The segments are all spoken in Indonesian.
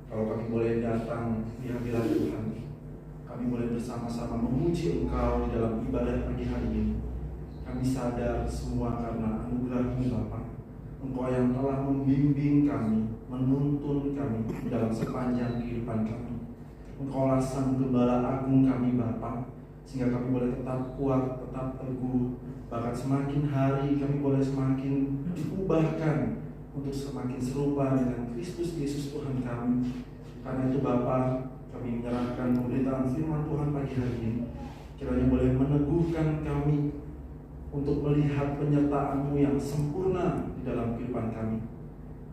Kalau kami boleh datang di hadirat Tuhan, kami boleh bersama-sama memuji Engkau di dalam ibadah pagi hari ini. Kami sadar semua karena anugerah-Mu Bapa. Engkau yang telah membimbing kami, menuntun kami di dalam sepanjang kehidupan kami. Engkaulah Sang Gembala Agung kami Bapa, sehingga kami boleh tetap kuat, tetap teguh. Bahkan semakin hari kami boleh semakin diubahkan untuk semakin serupa dengan Kristus Yesus Tuhan kami. Karena itu Bapa, kami menyerahkan pemberitaan firman Tuhan pagi hari ini. Kiranya boleh meneguhkan kami untuk melihat penyertaan-Mu yang sempurna di dalam kehidupan kami.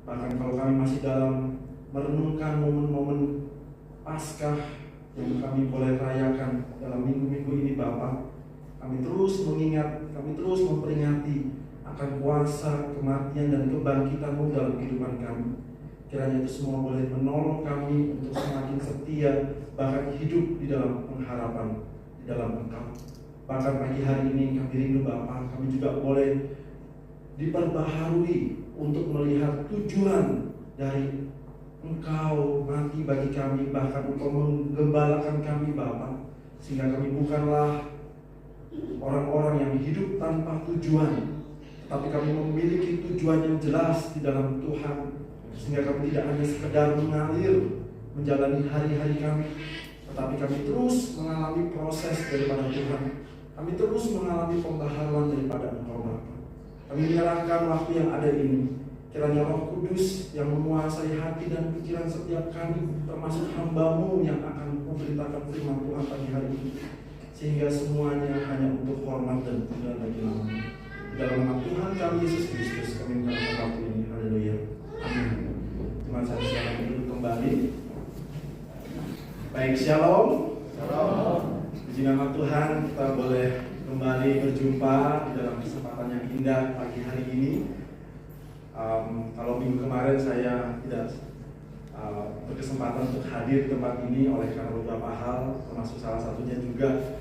Bahkan kalau kami masih dalam merenungkan momen-momen Paskah yang kami boleh rayakan dalam minggu-minggu ini Bapa, kami terus mengingat, kami terus memperingati akan kuasa, kematian, dan kebangkitan-Mu dalam kehidupan kami. Kiranya itu semua boleh menolong kami untuk semakin setia, bahkan hidup di dalam pengharapan, di dalam Engkau. Bahkan pagi hari ini kami rindu Bapa, kami juga boleh diperbaharui untuk melihat tujuan dari Engkau mati bagi kami, bahkan Engkau menggembalakan kami Bapa, sehingga kami bukanlah orang-orang yang hidup tanpa tujuan, tetapi kami memiliki tujuan yang jelas di dalam Tuhan, sehingga kami tidak hanya sekedar mengalir menjalani hari-hari kami, tetapi kami terus mengalami proses daripada Tuhan. Kami terus mengalami pembaharuan daripada Engkau Bapa. Kami menyerahkan waktu yang ada ini. Kiranya Roh Kudus yang menguasai hati dan pikiran setiap kami, termasuk hamba-Mu yang akan memberitakan firman Tuhan pagi hari ini, sehingga semuanya hanya untuk hormat dan puja bagi nama-Mu. Di dalam nama Tuhan kami Yesus Kristus kami menyerahkan waktu ini. Haleluya. Amin. Teman saya silakan duduk kembali. Baik, shalom. Shalom. Puji nama Tuhan, kita boleh kembali berjumpa di dalam kesempatan yang indah pagi hari ini. Kalau minggu kemarin saya tidak berkesempatan untuk hadir di tempat ini oleh karena beberapa hal, termasuk salah satunya juga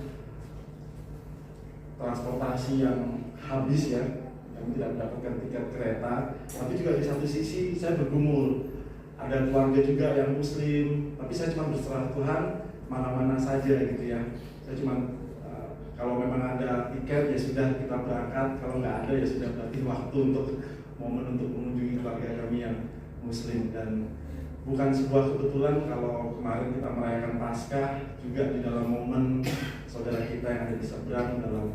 transportasi yang habis ya, yang tidak mendapatkan tiket kereta. Tapi juga di satu sisi saya bergumul, ada keluarga juga yang Muslim, tapi saya cuma berserah Tuhan mana-mana saja gitu ya. Saya cuma kalau memang ada tiket ya sudah kita berangkat, kalau nggak ada ya sudah berarti waktu untuk momen untuk mengunjungi keluarga kami yang Muslim. Dan bukan sebuah kebetulan kalau kemarin kita merayakan Paskah juga di dalam momen saudara kita yang ada di seberang dalam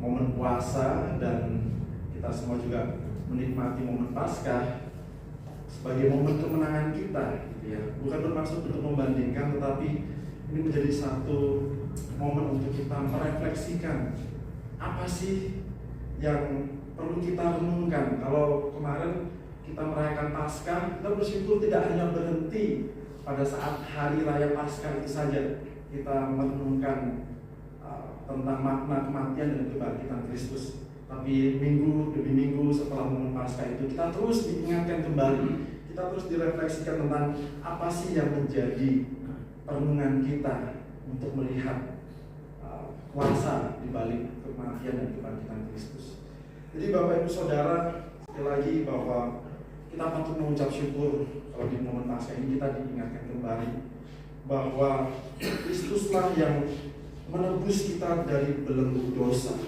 momen puasa, dan kita semua juga menikmati momen Paskah sebagai momen kemenangan kita gitu ya. Bukan bermaksud untuk membandingkan, tetapi ini menjadi satu momen untuk kita merefleksikan apa sih yang perlu kita renungkan. Kalau kemarin kita merayakan Paskah, kita bersyukur tidak hanya berhenti pada saat hari raya Paskah itu saja. Kita merenungkan tentang makna kematian dan kebangkitan Kristus. Tapi minggu demi minggu setelah momen Paskah itu kita terus diingatkan kembali, kita terus direfleksikan tentang apa sih yang menjadi perenungan kita untuk melihat kuasa di balik kematian dan kebangkitan Kristus. Jadi Bapak Ibu Saudara, sekali lagi bahwa kita patut mengucap syukur kalau di momen Paskah ini kita diingatkan kembali bahwa Kristuslah yang menebus kita dari belenggu dosa.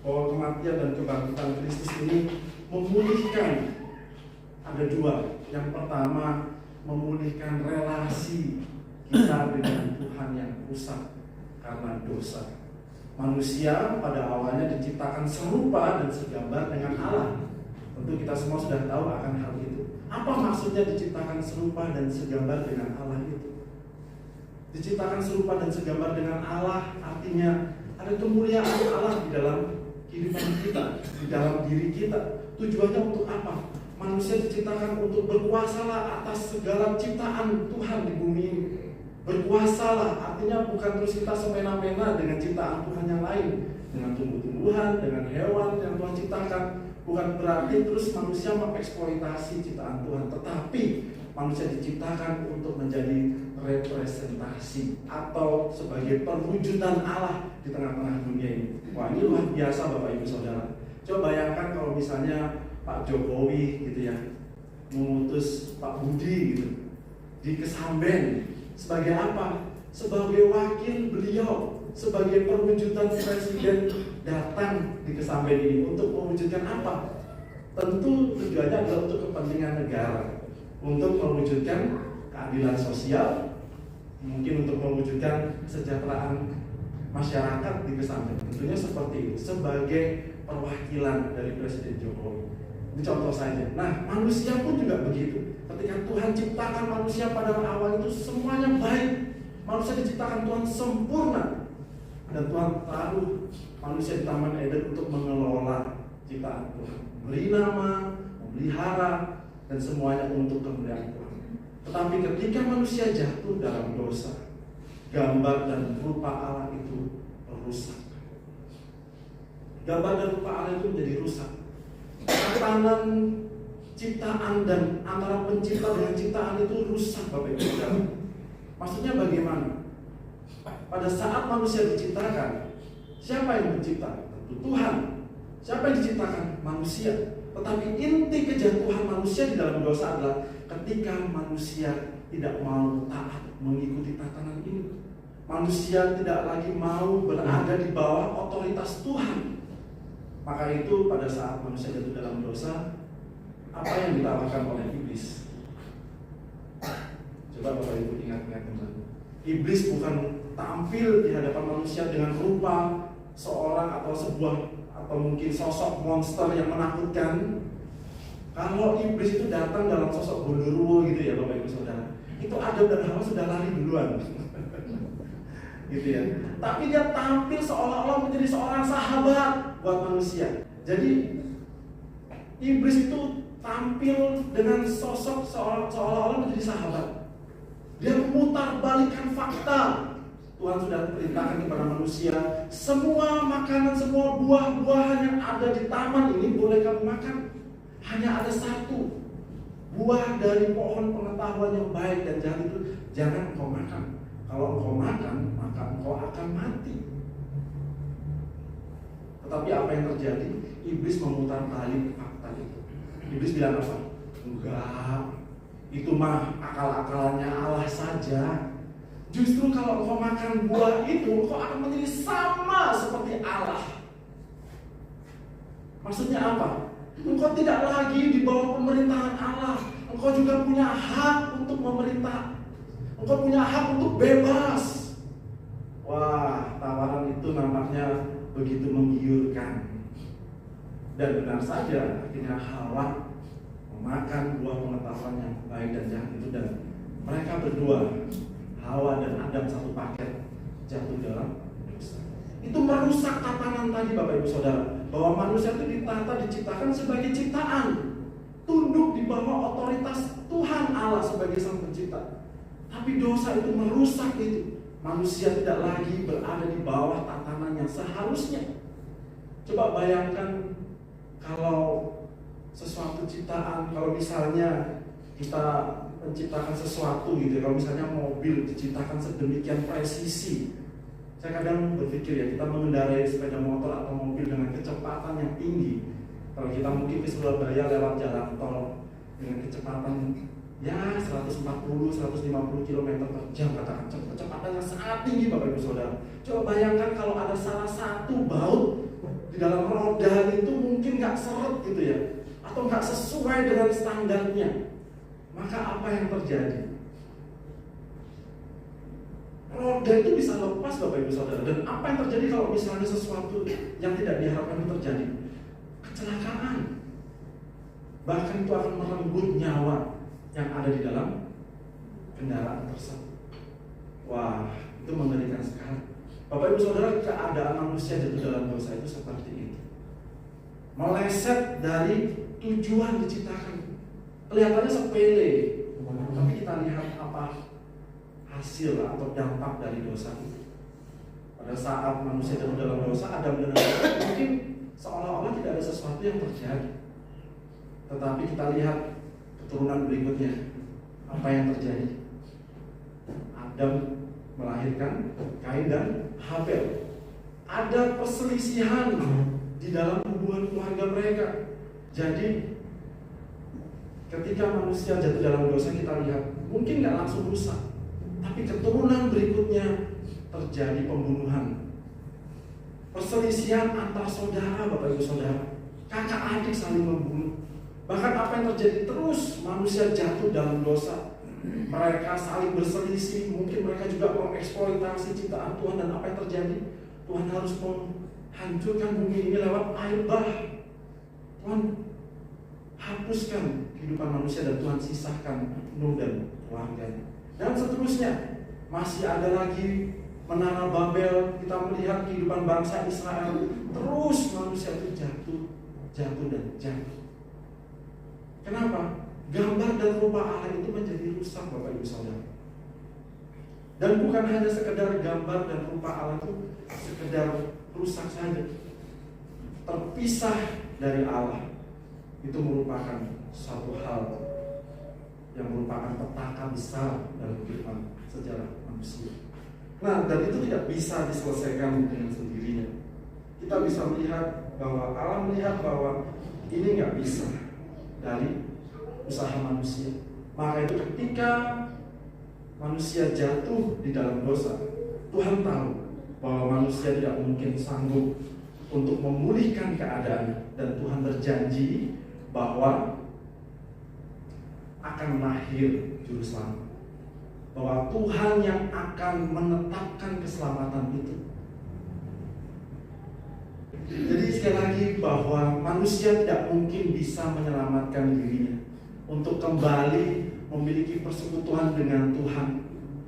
Bahwa kematian dan kebangkitan Kristus ini memulihkan, ada dua. Yang pertama, memulihkan relasi kita dengan Tuhan yang rusak karena dosa. Manusia pada awalnya diciptakan serupa dan segambar dengan Allah. Tentu kita semua sudah tahu akan hal itu. Apa maksudnya diciptakan serupa dan segambar dengan Allah itu? Diciptakan serupa dan segambar dengan Allah artinya ada kemuliaan Allah di dalam kehidupan kita, di dalam diri kita. Tujuannya untuk apa? Manusia diciptakan untuk berkuasalah atas segala ciptaan Tuhan di bumi ini. Berkuasalah artinya bukan terus kita semena-mena dengan ciptaan Tuhan yang lain, dengan tumbuh-tumbuhan, dengan hewan yang Tuhan ciptakan. Bukan berarti terus manusia mengeksploitasi ciptaan Tuhan, tetapi manusia diciptakan untuk menjadi representasi atau sebagai perwujudan Allah di tengah-tengah dunia ini. Wah, ini luar biasa Bapak Ibu Saudara. Coba bayangkan kalau misalnya Pak Jokowi gitu ya mengutus Pak Budi gitu. di Kesamben. Sebagai apa? Sebagai wakil beliau, sebagai perwujudan presiden datang di Kesamben ini untuk mewujudkan apa? Tentu tujuannya adalah untuk kepentingan negara, untuk mewujudkan keadilan sosial, mungkin untuk mewujudkan kesejahteraan masyarakat di Kesamben. Tentunya seperti itu, sebagai perwakilan dari Presiden Jokowi. Ini contoh saja. Nah, manusia pun juga begitu. Ketika Tuhan ciptakan manusia pada awal itu semuanya baik. Manusia diciptakan Tuhan sempurna. Dan Tuhan taruh manusia di Taman Eden untuk mengelola ciptaan Tuhan. Beri nama, memelihara, dan semuanya untuk kemuliaan Tuhan. Tetapi ketika manusia jatuh dalam dosa, gambar dan rupa Allah itu rusak. Gambar dan rupa Allah itu menjadi rusak. Tatanan ciptaan dan antara pencipta dengan ciptaan itu rusak, Bapak Ibu. Maksudnya bagaimana? Pada saat manusia diciptakan, siapa yang mencipta? Tentu Tuhan. Siapa yang diciptakan? Manusia. Tetapi inti kejatuhan manusia di dalam dosa adalah ketika manusia tidak mau taat mengikuti tatanan ini. Manusia tidak lagi mau berada di bawah otoritas Tuhan. Maka itu pada saat manusia jatuh dalam dosa, apa yang ditawarkan oleh iblis? Coba Bapak Ibu ingat-ingat kembali. Iblis bukan tampil di hadapan manusia dengan rupa seorang atau sebuah atau mungkin sosok monster yang menakutkan. Kalau iblis itu datang dalam sosok gondoruo gitu ya Bapak Ibu Saudara, itu Adam dan Hawa sudah lari duluan. Gitu ya. Tapi dia tampil seolah-olah menjadi seorang sahabat buat manusia. Jadi iblis itu tampil dengan sosok seolah-olah menjadi sahabat. Dia memutar balikan fakta. Tuhan sudah perintahkan kepada manusia, semua makanan, semua buah-buahan yang ada di taman ini boleh kamu makan. Hanya ada satu, buah dari pohon pengetahuan yang baik dan jahat itu jangan engkau makan. Kalau engkau makan, maka engkau akan mati. Tetapi apa yang terjadi? Iblis memutar balik fakta itu. Iblis bilang apa? Enggak, itu mah akal-akalannya Allah saja. Justru kalau engkau makan buah itu, engkau akan menjadi sama seperti Allah. Maksudnya apa? Engkau tidak lagi di bawah pemerintahan Allah. Engkau juga punya hak untuk memerintah. Engkau punya hak untuk bebas. Wah, tawaran itu nampaknya begitu menggiurkan. Dan benar saja, akhirnya Hawa memakan buah pengetahuan yang baik dan jahat itu, dan mereka berdua, Hawa dan Adam satu paket, jatuh dalam dosa. Itu merusak tatanan tadi Bapak Ibu Saudara, bahwa manusia itu ditata, diciptakan sebagai ciptaan, tunduk di bawah otoritas Tuhan Allah sebagai sang pencipta. Tapi dosa itu merusak itu. Manusia tidak lagi berada di bawah tatanan yang seharusnya. Coba bayangkan kalau sesuatu ciptaan, kalau misalnya kita menciptakan sesuatu gitu, kalau misalnya mobil diciptakan sedemikian presisi. Saya kadang berpikir ya, kita mengendarai sepeda motor atau mobil dengan kecepatan yang tinggi. Kalau kita mungkin ke Surabaya lewat jalan tol dengan kecepatan ya 140-150 km per jam, katakan kecepatan yang sangat tinggi Bapak Ibu Saudara. Coba bayangkan kalau ada salah satu baut di dalam roda itu mungkin nggak seret gitu ya, atau nggak sesuai dengan standarnya, maka apa yang terjadi? Roda itu bisa lepas Bapak Ibu Saudara. Dan apa yang terjadi kalau misalnya sesuatu yang tidak diharapkan itu terjadi? Kecelakaan. Bahkan itu akan merenggut nyawa yang ada di dalam kendaraan tersebut. Wah, itu mengerikan sekali. Bapak Ibu Saudara, keadaan manusia jatuh dalam dosa itu seperti itu. Meleset dari tujuan diciptakan. Kelihatannya sepele, tapi kita lihat apa hasil atau dampak dari dosa itu. Pada saat manusia jatuh dalam dosa, Adam dan Hawa mungkin seolah-olah tidak ada sesuatu yang terjadi. Tetapi kita lihat keturunan berikutnya, apa yang terjadi? Adam melahirkan Kain dan Habel. Ada perselisihan di dalam hubungan keluarga mereka. Jadi ketika manusia jatuh dalam dosa, kita lihat mungkin nggak langsung rusak, tapi keturunan berikutnya terjadi pembunuhan, perselisihan antar saudara, Bapak Ibu Saudara, kakak adik saling membunuh. Bahkan apa yang terjadi terus, manusia jatuh dalam dosa, mereka saling berselisih, mungkin mereka juga mengeksploitasi ciptaan Tuhan. Dan apa yang terjadi? Tuhan harus menghancurkan bumi ini lewat air bah. Tuhan hapuskan kehidupan manusia dan Tuhan sisahkan Nuh dan keluarganya. Dan seterusnya, masih ada lagi Menara Babel. Kita melihat kehidupan bangsa Israel, terus manusia itu jatuh dan jatuh. Kenapa? Gambar dan rupa Allah itu menjadi rusak, Bapak Ibu Saudara. Dan bukan hanya sekedar gambar dan rupa Allah itu sekedar rusak saja, terpisah dari Allah. Itu merupakan satu hal yang merupakan petaka besar dalam kehidupan sejarah manusia. Nah, dan itu tidak bisa diselesaikan dengan sendirinya. Kita bisa melihat bahwa Allah melihat bahwa ini nggak bisa dari usaha manusia. Maka itu ketika manusia jatuh di dalam dosa, Tuhan tahu bahwa manusia tidak mungkin sanggup untuk memulihkan keadaannya. Dan Tuhan berjanji bahwa akan lahir juru selamat, bahwa Tuhan yang akan menetapkan keselamatan itu. Jadi sekali lagi bahwa manusia tidak mungkin bisa menyelamatkan dirinya untuk kembali memiliki persekutuan dengan Tuhan,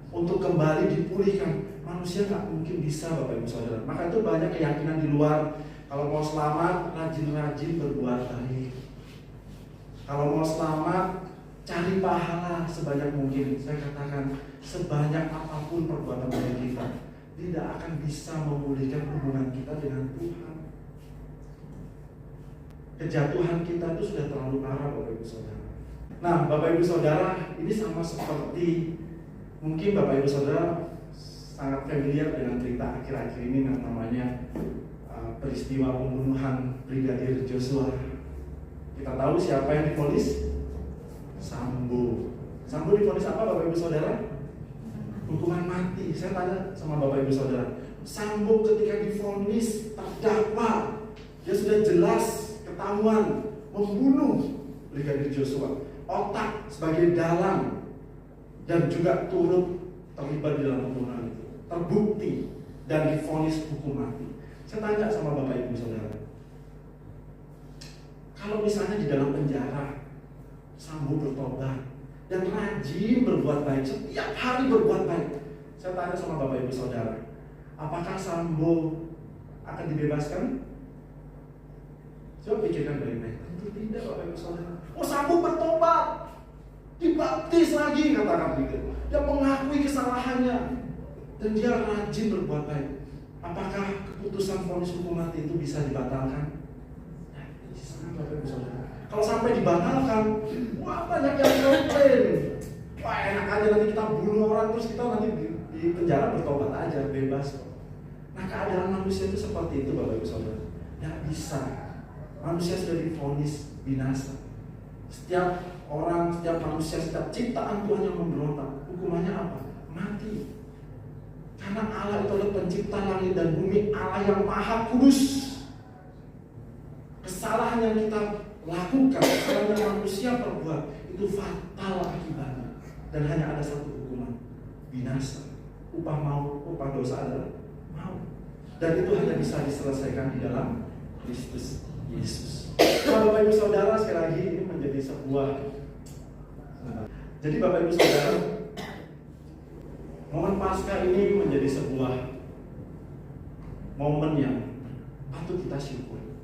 untuk kembali dipulihkan. Manusia nggak mungkin bisa, Bapak Ibu Saudara. Maka itu banyak keyakinan di luar. Kalau mau selamat, rajin-rajin berbuat baik. Kalau mau selamat, cari pahala sebanyak mungkin. Saya katakan, sebanyak apapun perbuatan baik kita tidak akan bisa memulihkan hubungan kita dengan Tuhan. Kejatuhan kita itu sudah terlalu parah, Bapak Ibu Saudara. Nah, Bapak Ibu Saudara, ini sama seperti mungkin Bapak Ibu Saudara sangat familiar dengan cerita akhir-akhir ini yang namanya peristiwa pembunuhan Brigadir Joshua. Kita tahu siapa yang divonis? Sambo. Sambo divonis apa, Bapak Ibu Saudara? Hukuman mati. Saya tanya sama Bapak Ibu Saudara, Sambo ketika divonis terdakwa, dia sudah jelas ketahuan membunuh Brigadir Joshua, otak sebagai dalang, dan juga turut terlibat di dalam pembunuhan itu, terbukti dan divonis hukum mati. Saya tanya sama Bapak Ibu Saudara, kalau misalnya di dalam penjara Sambo bertobat dan rajin berbuat baik, setiap hari berbuat baik, saya tanya sama Bapak Ibu Saudara, apakah Sambo akan dibebaskan? Coba pikirkan baik-baik. Tentu tidak, Bapak Ibu Saudara. Oh, Sambo bertobat, dibaptis lagi, katakan begitu. Dia mengakui kesalahannya dan dia rajin berbuat baik. Apakah keputusan vonis hukum mati itu bisa dibatalkan? Bisa, Bapak Ibu Saudara. Kalau sampai dibatalkan, wah banyak yang komplain. Wah enak aja nanti kita bunuh orang terus kita nanti di penjara bertobat aja, bebas. Nah, keadaan manusia itu seperti itu, Bapak Ibu Saudara. Tidak bisa. Manusia sudah divonis binasa. Setiap orang, setiap manusia, setiap ciptaan Tuhan yang memberontak, hukumannya apa? Mati. Karena Allah itu adalah pencipta langit dan bumi, Allah yang maha kudus. Kesalahan yang kita lakukan, kesalahan yang manusia perbuat, itu fatal akibatnya. Dan hanya ada satu hukuman, binasa. Upah dosa adalah maut. Dan itu hanya bisa diselesaikan di dalam Kristus Yesus. Nah, Bapak Ibu Saudara, sekali lagi ini menjadi sebuah. Jadi Bapak Ibu Saudara, momen Paskah ini menjadi sebuah momen yang patut kita syukuri.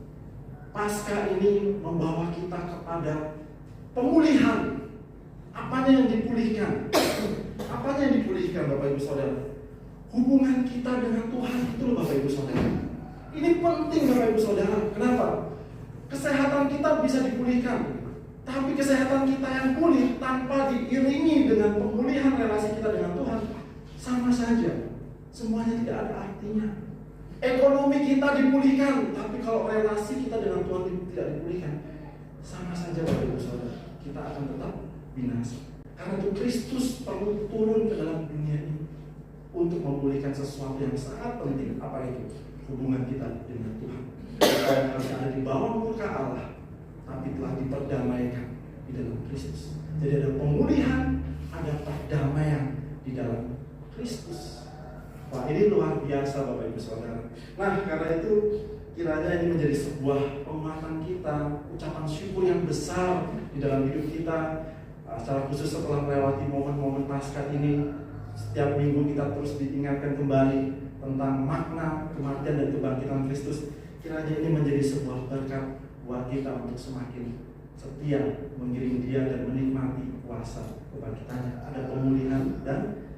Paskah ini membawa kita kepada pemulihan. Apanya yang dipulihkan? Apanya yang dipulihkan, Bapak Ibu Saudara? Hubungan kita dengan Tuhan itu loh, Bapak Ibu Saudara. Ini penting, Bapak Ibu Saudara. Kenapa? Kesehatan kita bisa dipulihkan, tapi kesehatan kita yang pulih tanpa diiringi dengan pemulihan relasi kita dengan Tuhan, sama saja, semuanya tidak ada artinya. Ekonomi kita dipulihkan, tapi kalau relasi kita dengan Tuhan tidak dipulihkan, sama saja, Bapak Ibu Saudara, kita akan binasa. Karena itu Kristus perlu turun ke dalam dunia ini untuk memulihkan sesuatu yang sangat penting. Apa itu? Hubungan kita dengan Tuhan. Kita yang harus ada di bawah murka Allah, tapi telah diperdamaikan di dalam Kristus. Jadi ada pemulihan, ada perdamaian di dalam Kristus. Wah, ini luar biasa Bapak Ibu Saudara. Nah, karena itu kiranya ini menjadi sebuah penguatan kita, ucapan syukur yang besar di dalam hidup kita. Secara khusus setelah melewati momen-momen Paskah ini, setiap minggu kita terus diingatkan kembali tentang makna kematian dan kebangkitan Kristus. Kiranya ini menjadi sebuah berkat buat kita untuk semakin setia mengiring Dia dan menikmati kuasa kebangkitannya. Ada pemulihan dan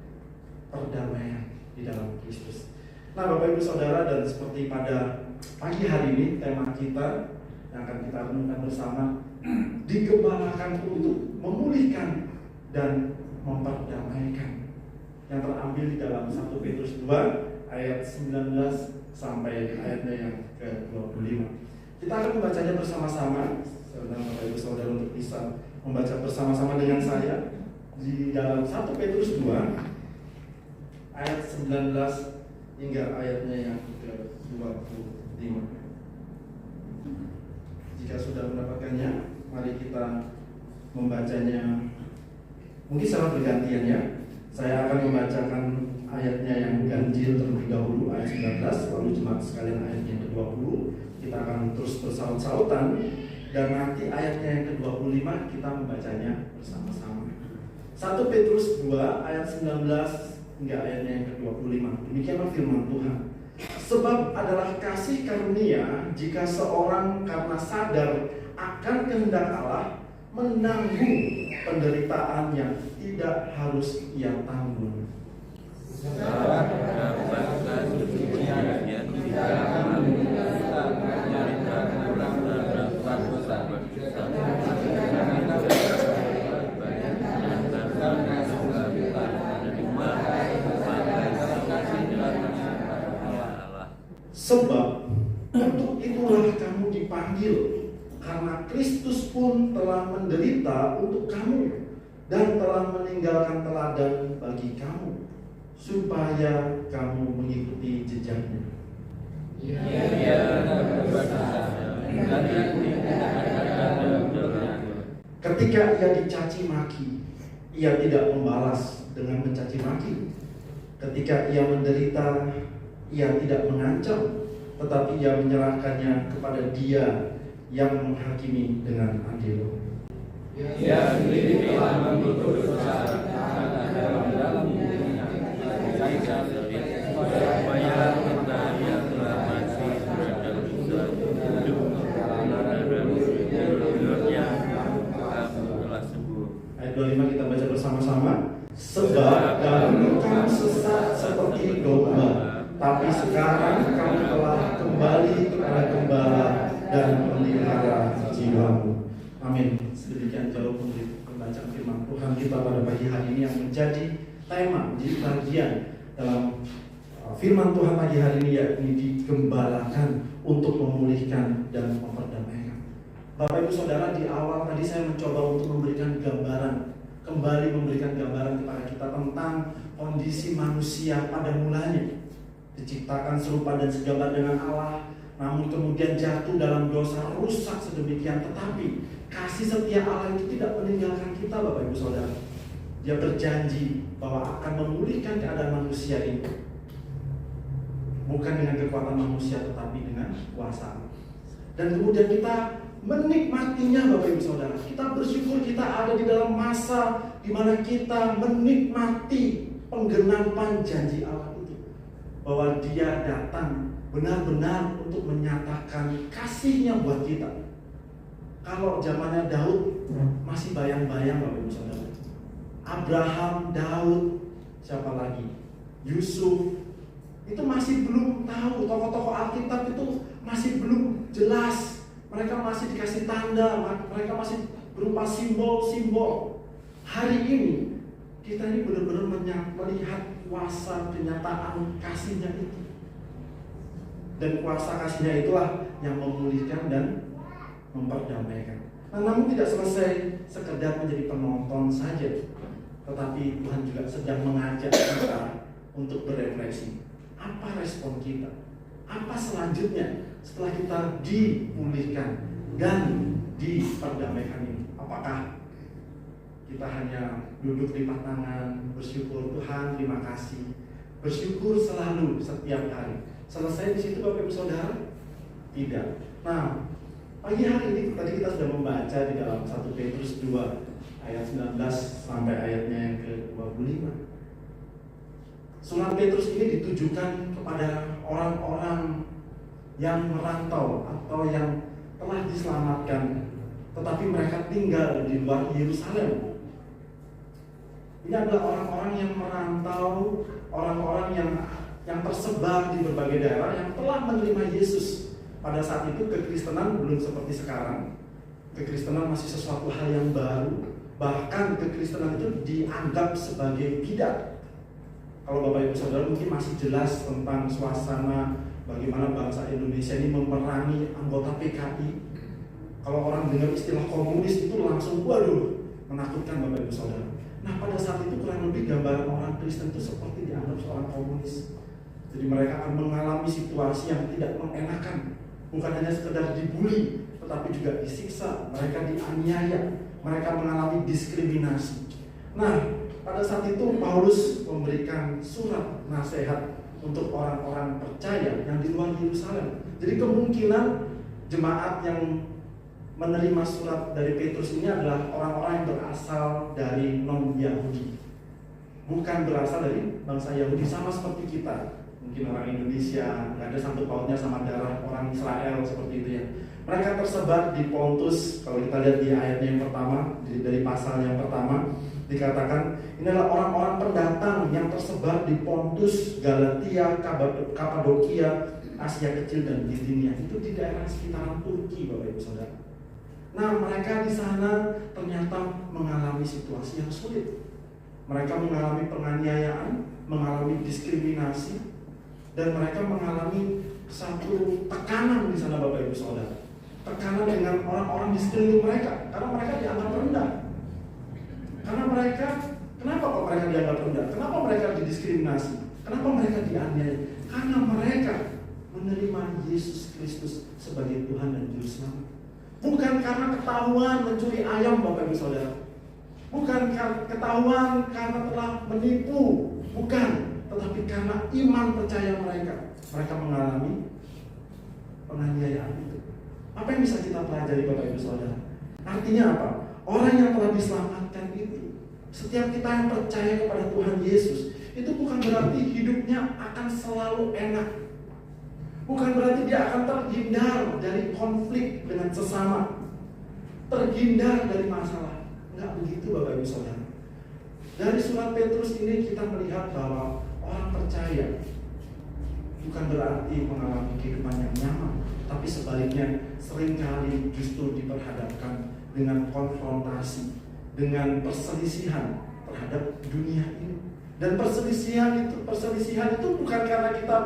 perdamaian di dalam Kristus. Nah, Bapak Ibu Saudara, dan seperti pada pagi hari ini tema kita yang akan kita renungkan bersama, digembalakan untuk memulihkan dan memperdamaikan, yang terambil di dalam 1 Petrus 2 ayat 19 sampai ayatnya yang ke-25. Kita akan membacanya bersama-sama. Saya undang Bapak Ibu Saudara untuk bisa membaca bersama-sama dengan saya di dalam 1 Petrus 2 ayat 19 hingga ayatnya yang ke-25. Jika sudah mendapatkannya, mari kita membacanya mungkin secara bergantian ya. Saya akan membacakan ayatnya yang ganjil terlebih dahulu, ayat 19, lalu jemaat sekalian ayatnya yang ke-20. Kita akan terus bersaut-sautan, dan nanti ayatnya yang ke-25 kita membacanya bersama-sama. 1 Petrus 2 ayat 19 hingga ayatnya yang ke-25. Demikianlah firman Tuhan. Sebab adalah kasih karunia jika seorang karena sadar akan kehendak Allah menanggung penderitaan yang tidak harus ia tanggung. Sebab untuk itulah kamu dipanggil, karena Kristus pun telah menderita untuk kamu dan telah meninggalkan teladan bagi kamu, supaya kamu mengikuti jejaknya. Ketika ia dicaci maki, ia tidak membalas dengan mencaci maki. Ketika ia menderita, ia tidak mengancam, tetapi ia menyerahkannya kepada Dia yang menghakimi dengan adil. Ia sendiri telah mengutus dalam dirinya supaya kita yang telah mati terhadap dosa hidup menurutnya kamu telah sembuh. Ayat 25 kita baca bersama-sama. Sebab dahulu kamu sesat seperti domba, tapi sekarang kamu telah kembali kepada Gembala dan memelihara jiwamu. Amin. Sedemikian jauh pembacaan firman Tuhan kita pada pagi hari ini yang menjadi tema, menjadi bagian dalam firman Tuhan pagi hari ini, yakni digembalakan untuk memulihkan dan memperdamaikan. Bapak Ibu Saudara, di awal tadi saya mencoba untuk memberikan gambaran, kembali memberikan gambaran kepada kita tentang kondisi manusia pada mulanya. Diciptakan serupa dan segambar dengan Allah, namun kemudian jatuh dalam dosa, rusak sedemikian. Tetapi kasih setia Allah itu tidak meninggalkan kita, Bapak Ibu Saudara. Dia berjanji bahwa akan memulihkan keadaan manusia ini, bukan dengan kekuatan manusia, tetapi dengan kuasa. Dan kemudian kita menikmatinya, Bapak Ibu Saudara. Kita bersyukur kita ada di dalam masa di mana kita menikmati penggenapan janji Allah itu, bahwa Dia datang benar-benar untuk menyatakan kasih-Nya buat kita. Kalau zamannya Daud masih bayang-bayang, Bapak Ibu Saudara. Abraham, Daud, siapa lagi? Yusuf, itu masih belum tahu. Tokoh-tokoh Alkitab itu masih belum jelas. Mereka masih dikasih tanda, mereka masih berupa simbol-simbol. Hari ini kita ini benar-benar melihat kuasa kenyataan kasih-Nya itu. Dan kuasa kasih-Nya itulah yang memulihkan dan memperdamaikan. Nah, namun tidak selesai sekedar menjadi penonton saja, tetapi Tuhan juga sedang mengajak kita untuk berefleksi. Apa respon kita? Apa selanjutnya setelah kita dipulihkan dan diperdamaikan ini? Apakah kita hanya duduk lipat tangan, bersyukur Tuhan, terima kasih, bersyukur selalu setiap hari? Selesai di situ Bapak Ibu Saudara? Tidak. Nah, pagi hari ini tadi kita sudah membaca di dalam 1 Petrus 2 ayat 19 sampai ayatnya yang ke-25. Surat Petrus ini ditujukan kepada orang-orang yang merantau atau yang telah diselamatkan, tetapi mereka tinggal di luar Yerusalem. Ini adalah orang-orang yang merantau, orang-orang yang tersebar di berbagai daerah yang telah menerima Yesus. Pada saat itu kekristenan belum seperti sekarang. Kekristenan masih sesuatu hal yang baru. Bahkan kekristenan itu dianggap sebagai bidat. Kalau Bapak Ibu Saudara mungkin masih jelas tentang suasana bagaimana bangsa Indonesia ini memerangi anggota PKI. Kalau orang dengar istilah komunis itu langsung waduh, menakutkan Bapak Ibu Saudara. Nah, pada saat itu kurang lebih gambaran orang Kristen itu seperti dianggap seorang komunis. Jadi mereka akan mengalami situasi yang tidak mengenakan. Bukan hanya sekedar dibully, tetapi juga disiksa, mereka dianiaya, mereka mengalami diskriminasi. Nah, pada saat itu Paulus memberikan surat nasihat untuk orang-orang percaya yang di luar Yerusalem. Jadi kemungkinan jemaat yang menerima surat dari Petrus ini adalah orang-orang yang berasal dari non-Yahudi, bukan berasal dari bangsa Yahudi, sama seperti kita. Mungkin orang Indonesia nggak ada sangkut pautnya sama darah orang Israel seperti itu ya. Mereka tersebar di Pontus. Kalau kita lihat di ayatnya yang pertama, dari pasal yang pertama dikatakan ini adalah orang-orang pendatang yang tersebar di Pontus, Galatia, Kapadokia, Asia Kecil dan Bitinia. Itu di daerah sekitaran Turki, Bapak Ibu Saudara. Nah, mereka di sana ternyata mengalami situasi yang sulit. Mereka mengalami penganiayaan, mengalami diskriminasi, dan mereka mengalami satu tekanan di sana, Bapak Ibu Saudara. Tekanan dengan orang-orang di sekeliling mereka, karena mereka dianggap rendah. Karena mereka, kenapa kok mereka dianggap rendah? Kenapa mereka didiskriminasi? Kenapa mereka dianiaya? Karena mereka menerima Yesus Kristus sebagai Tuhan dan Juru Selamat. Bukan karena ketahuan mencuri ayam, Bapak Ibu Saudara. Bukan ketahuan karena telah menipu, bukan. Tetapi karena iman percaya mereka. Mereka mengalami penganiayaan itu. Apa yang bisa kita pelajari, Bapak Ibu Saudara? Artinya apa? Orang yang telah diselamatkan itu, setiap kita yang percaya kepada Tuhan Yesus, itu bukan berarti hidupnya akan selalu enak. Bukan berarti dia akan terhindar dari konflik dengan sesama, terhindar dari masalah. Enggak begitu, Bapak Ibu Saudara. Dari surat Petrus ini kita melihat bahwa orang percaya bukan berarti mengalami kehidupan yang nyaman, tapi sebaliknya seringkali justru diperhadapkan dengan konfrontasi, dengan perselisihan terhadap dunia ini. Dan perselisihan itu bukan karena kita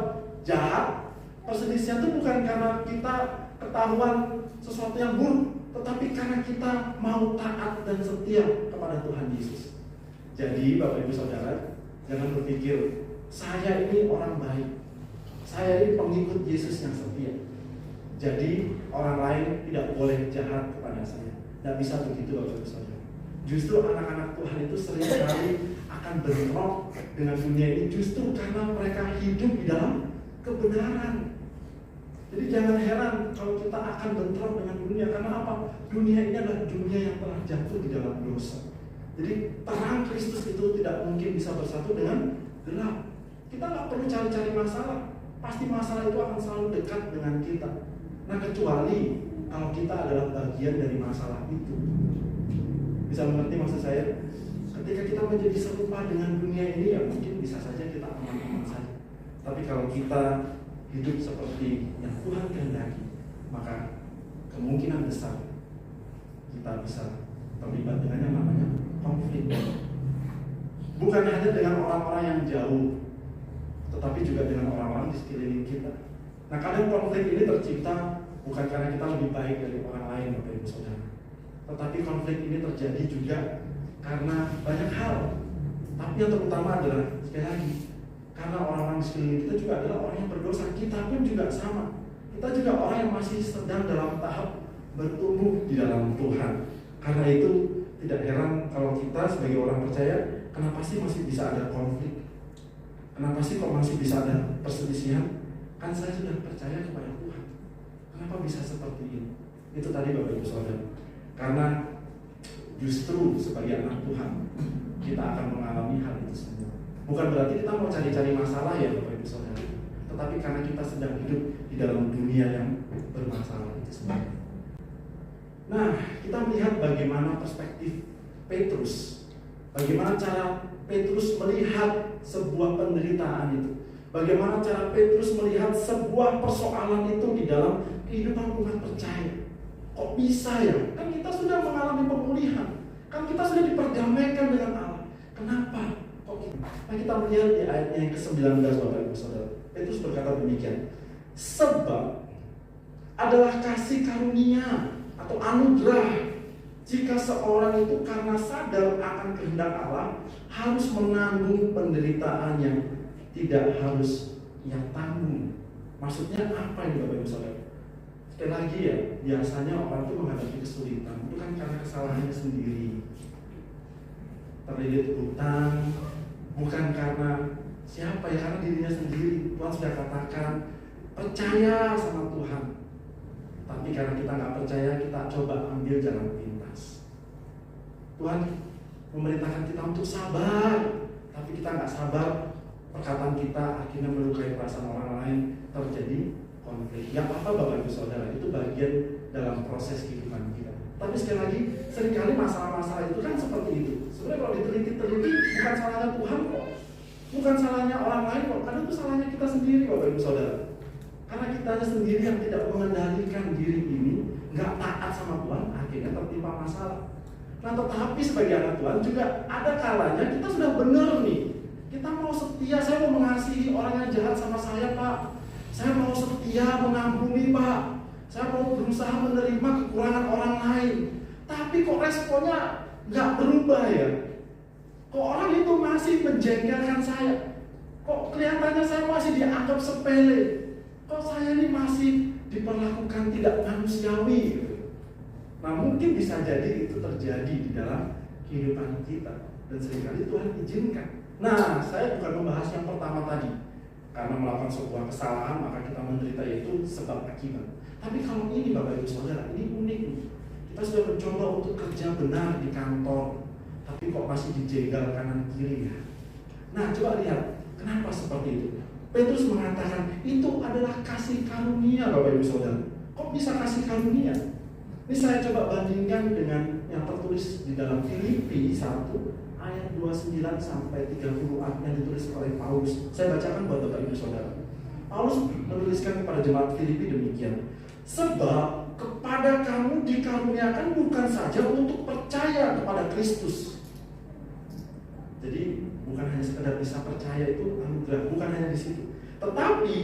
jahat. Perselisihan itu bukan karena kita ketahuan sesuatu yang buruk, tetapi karena kita mau taat dan setia kepada Tuhan Yesus. Jadi Bapak Ibu Saudara, jangan berpikir saya ini orang baik, saya ini pengikut Yesus yang setia, jadi orang lain tidak boleh jahat kepada saya. Tidak bisa begitu, Bapak Ibu Saudara. Justru anak-anak Tuhan itu seringkali akan bentrok dengan dunia ini justru karena mereka hidup di dalam kebenaran. Jadi jangan heran kalau kita akan bentrok dengan dunia. Karena apa? Dunia ini adalah dunia yang telah jatuh di dalam dosa. Jadi terang Kristus itu tidak mungkin bisa bersatu dengan gelap. Kita nggak perlu cari-cari masalah. Pasti masalah itu akan selalu dekat dengan kita. Nah, kecuali kalau kita adalah bagian dari masalah itu. Bisa mengerti maksud saya? Ketika kita menjadi serupa dengan dunia ini, ya mungkin bisa saja kita aman-aman saja. Tapi kalau kita hidup seperti yang Tuhan kehendaki, maka kemungkinan besar kita bisa terlibat dengan yang namanya konflik. Bukan hanya dengan orang-orang yang jauh, tetapi juga dengan orang-orang di sekeliling kita. Nah, kadang konflik ini tercipta bukan karena kita lebih baik dari orang lain, Bapak Ibu Saudara, Tetapi konflik ini terjadi juga karena banyak hal. Tapi yang terutama adalah, sekali lagi, karena orang-orang di sekeliling kita juga adalah orang yang berdosa. Kita pun juga sama. Kita juga orang yang masih sedang dalam tahap bertumbuh di dalam Tuhan. Karena itu tidak heran kalau kita sebagai orang percaya, kenapa sih masih bisa ada konflik? Kenapa sih kok masih bisa ada perselisihan? Kan saya sudah percaya kepada Tuhan. Kenapa bisa seperti ini? Itu tadi Bapak Ibu Saudara. Karena justru sebagai anak Tuhan, kita akan mengalami hal itu semua. Bukan berarti kita mau cari-cari masalah ya Bapak Ibu Saudara, tetapi karena kita sedang hidup di dalam dunia yang bermasalah itu semua. Nah, kita melihat bagaimana perspektif Petrus, bagaimana cara Petrus melihat sebuah penderitaan itu, bagaimana cara Petrus melihat sebuah persoalan itu di dalam kehidupan umat percaya. Kok bisa ya? Kan kita sudah mengalami pemulihan, kan kita sudah diperdamaikan dengan Allah. Kenapa? Kok kita? Nah, kita melihat di ayatnya yang ke-19 Bapak Ibu Saudara. Petrus berkata demikian. Sebab adalah kasih karunia atau anugerah jika seorang itu karena sadar akan kehendak Allah harus menanggung penderitaan yang tidak harus ia tanggung. Maksudnya apa ini Bapak Ibu Saudara? Sekali lagi ya, biasanya orang itu menghadapi kesulitan bukan karena kesalahannya sendiri, terlilit hutang, bukan karena siapa ya, karena dirinya sendiri. Tuhan sudah katakan percaya sama Tuhan, tapi karena kita nggak percaya, kita coba ambil jalan pintas. Tuhan memerintahkan kita untuk sabar, tapi kita nggak sabar, perkataan kita akhirnya melukai perasaan orang lain, terjadi konflik. Ya apa Bapak Ibu Saudara, itu bagian dalam proses kehidupan kita. Tapi sekali lagi, seringkali masalah-masalah itu kan seperti itu. Sebenarnya kalau diteliti-teliti, bukan salahnya Tuhan kok, bukan salahnya orang lain kok, karena itu salahnya kita sendiri Bapak Ibu Saudara. Karena kita sendiri yang tidak mengendalikan diri ini, nggak taat sama Tuhan, akhirnya tertimpa masalah. Nah, tetapi sebagai anak Tuhan juga ada kalanya kita sudah benar nih, kita mau setia, saya mau mengasihi orang yang jahat sama saya Pak, saya mau setia mengampuni Pak, saya mau berusaha menerima kekurangan orang lain. Tapi kok responnya nggak berubah ya? Kok orang itu masih menjengkelkan saya? Kok kelihatannya saya masih dianggap sepele? Kok saya ini masih diperlakukan tidak manusiawi gitu? Nah, mungkin bisa jadi itu terjadi di dalam kehidupan kita, dan seringkali Tuhan izinkan. Nah, saya bukan membahas yang pertama tadi, karena melakukan sebuah kesalahan maka kita menderita, yaitu sebab akibat. Tapi kalau ini Bapak Ibu Saudara, ini unik nih. Kita sudah mencoba untuk kerja benar di kantor, tapi kok masih dijegal kanan kiri ya. Nah, coba lihat kenapa seperti itu. Petrus mengatakan itu adalah kasih karunia Bapak Ibu Saudara. Kok bisa kasih karunia? Ini saya coba bandingkan dengan yang tertulis di dalam Filipi 1 ayat 29 sampai 30a yang ditulis oleh Paulus. Saya bacakan buat Bapak Ibu Saudara. Paulus menuliskan kepada jemaat Filipi demikian. Sebab kepada kamu dikaruniakan bukan saja untuk percaya kepada Kristus. Jadi bukan hanya sekedar bisa percaya, itu anugerah, bukan hanya di situ. Tetapi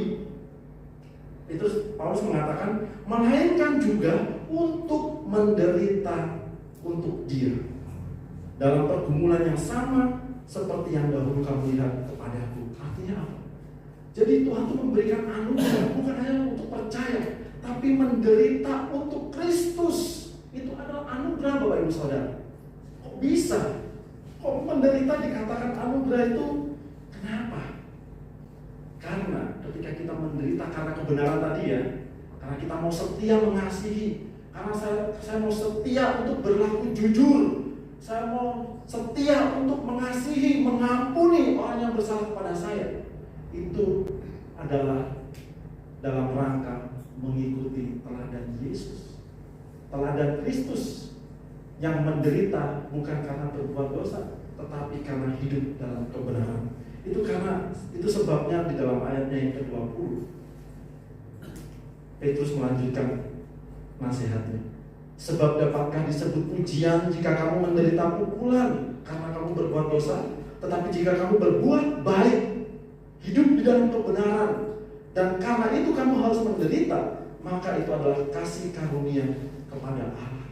itu Paulus mengatakan melainkan juga untuk menderita untuk Dia dalam pergumulan yang sama seperti yang dahulu kamu lihat kepadaku. Artinya apa? Jadi Tuhan itu memberikan anugerah bukan hanya untuk percaya, tapi menderita untuk Kristus. Itu adalah anugerah Bapak Ibu Saudara. Kok bisa? Kok menderita dikatakan anugerah itu? Kenapa? Karena ketika kita menderita karena kebenaran tadi ya, karena kita mau setia mengasihi, karena saya mau setia untuk berlaku jujur, saya mau setia untuk mengasihi, mengampuni orang yang bersalah kepada saya, itu adalah dalam rangka mengikuti teladan Yesus, teladan Kristus yang menderita bukan karena berbuat dosa, tetapi karena hidup dalam kebenaran. Itu sebabnya di dalam ayatnya yang ke-20 Petrus melanjutkan nasihatnya. Sebab dapatkah disebut pujian jika kamu menderita pukulan karena kamu berbuat dosa? Tetapi jika kamu berbuat baik, hidup di dalam kebenaran, dan karena itu kamu harus menderita, maka itu adalah kasih karunia kepada Allah.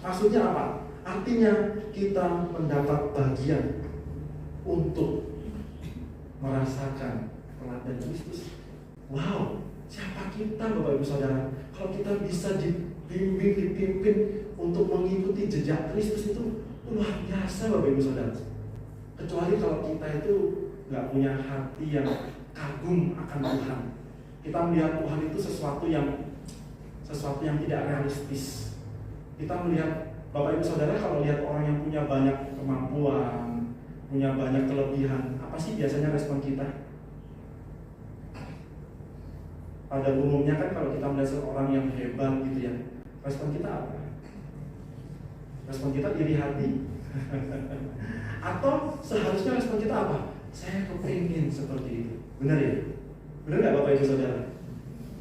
Maksudnya apa? Artinya kita mendapat bagian untuk merasakan teladan Kristus. Wow, siapa kita Bapak Ibu Saudara? Kalau kita bisa dibimbing, dipimpin untuk mengikuti jejak Kristus itu luar biasa Bapak Ibu Saudara. Kecuali kalau kita itu nggak punya hati yang kagum akan Tuhan. Kita melihat Tuhan itu sesuatu yang tidak realistis. Kita melihat Bapak Ibu Saudara, kalau lihat orang yang punya banyak kemampuan, punya banyak kelebihan, apa sih biasanya respon kita? Pada umumnya kan kalau kita melihat seorang yang hebat gitu ya, respon kita apa? Respon kita iri hati. Atau seharusnya respon kita apa? Saya kepingin seperti itu. Benar ya? Benar nggak Bapak Ibu Saudara?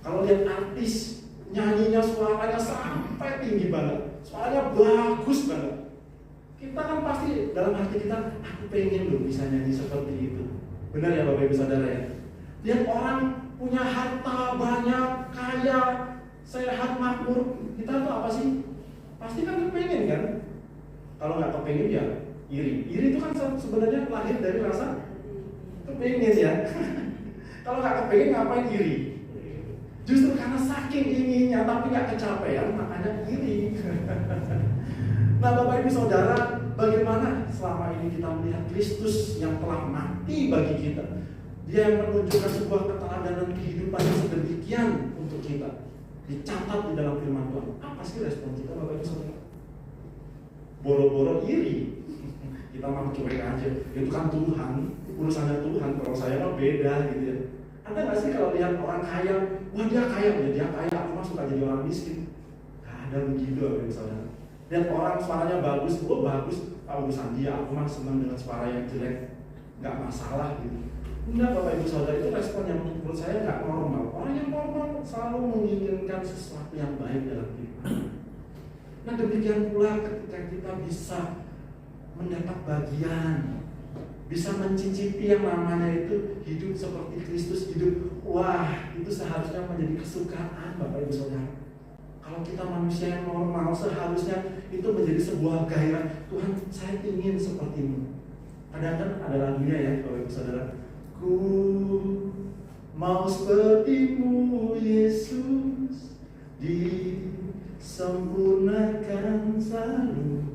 Kalau lihat artis nyanyinya suaranya sampai tinggi banget, suaranya bagus banget, kita kan pasti dalam hati kita, aku pengen loh bisa nyanyi seperti itu. Benar ya Bapak Ibu Saudara ya? Lihat orang punya harta banyak, kaya, sehat, makmur, kita tuh apa sih? Pasti kan kepengen kan? Kalau nggak kepengen ya iri. Iri itu kan sebenarnya lahir dari rasa kepengen ya. Kalau nggak kepengen ngapain iri? Justru karena saking inginnya tapi nggak kecapean, makanya iri. Nah Bapak Ibu Saudara, bagaimana selama ini kita melihat Kristus yang telah mati bagi kita? Dia yang menunjukkan sebuah keteladanan kehidupan yang sedemikian untuk kita, dicatat di dalam firman Tuhan. Apa sih respon kita Bapak Ibu Saudara? Boro-boro iri. Kita mau cuek aja. Itu kan Tuhan, urusannya Tuhan. Kalau saya mah beda gitu ya. Ada nggak sih kalau lihat orang kaya, wah dia kaya, ya dia kaya, aku mah suka jadi orang miskin. Gak ada begitu Bapak Ibu Saudara. Lihat orang suaranya bagus, oh bagus, urusan dia, aku mah senang dengan suara yang jelek, nggak masalah gitu. Enggak Bapak Ibu Saudara, itu respon yang menurut saya nggak normal. Orang yang normal selalu menginginkan sesuatu yang baik dalam hidup. Nah demikian pula ketika kita bisa mendapat bagian, bisa mencicipi yang namanya itu hidup seperti Kristus hidup. Wah, itu seharusnya menjadi kesukaan Bapak Ibu Saudara. Kalau kita manusia yang normal, seharusnya itu menjadi sebuah gairah. Tuhan, saya ingin sepertimu. Kadang-kadang ada lagunya ya Bapak Ibu Saudara. Ku mau sepertimu Yesus, disempurnakan selalu.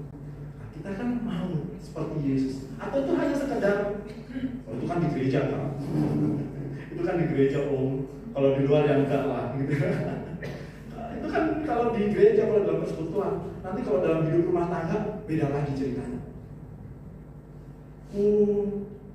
Nah, kita kan mau seperti Yesus. Atau itu hanya sekedar, oh, itu kan di gereja kan? Itu kan di gereja om. Kalau di luar yang enggak lah gitu. Itu kan kalau di gereja, kalau dalam persekutuan. Nanti kalau dalam hidup rumah tangga beda lagi ceritanya. Ku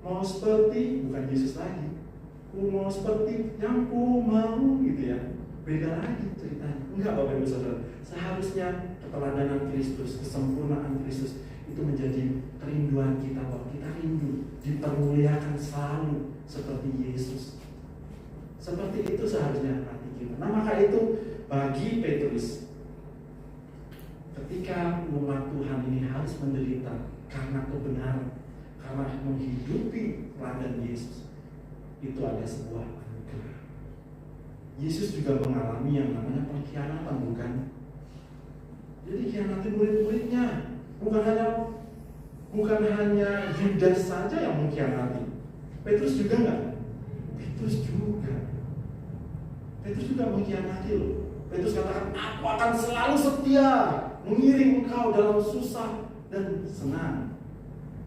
mau seperti, bukan Yesus lagi. Ku mau seperti yang ku mau gitu ya. Beda lagi ceritanya. Enggak Bapak Ibu Saudara. Seharusnya keteladanan Kristus, kesempurnaan Kristus itu menjadi kerinduan kita, bahwa kita rindu dipermuliakan selalu seperti Yesus. Seperti itu seharusnya hati kita. Nah maka itu bagi Petrus, ketika umat Tuhan ini harus menderita karena kebenaran, karena menghidupi teladan Yesus, itu ada sebuah anugerah. Yesus juga mengalami yang namanya pengkhianatan, bukan? Jadi khianati murid-muridnya, bukan hanya Yudas saja yang mengkhianati. Petrus juga enggak? Petrus juga mengkhianati loh. Petrus katakan, aku akan selalu setia mengiring engkau dalam susah dan senang.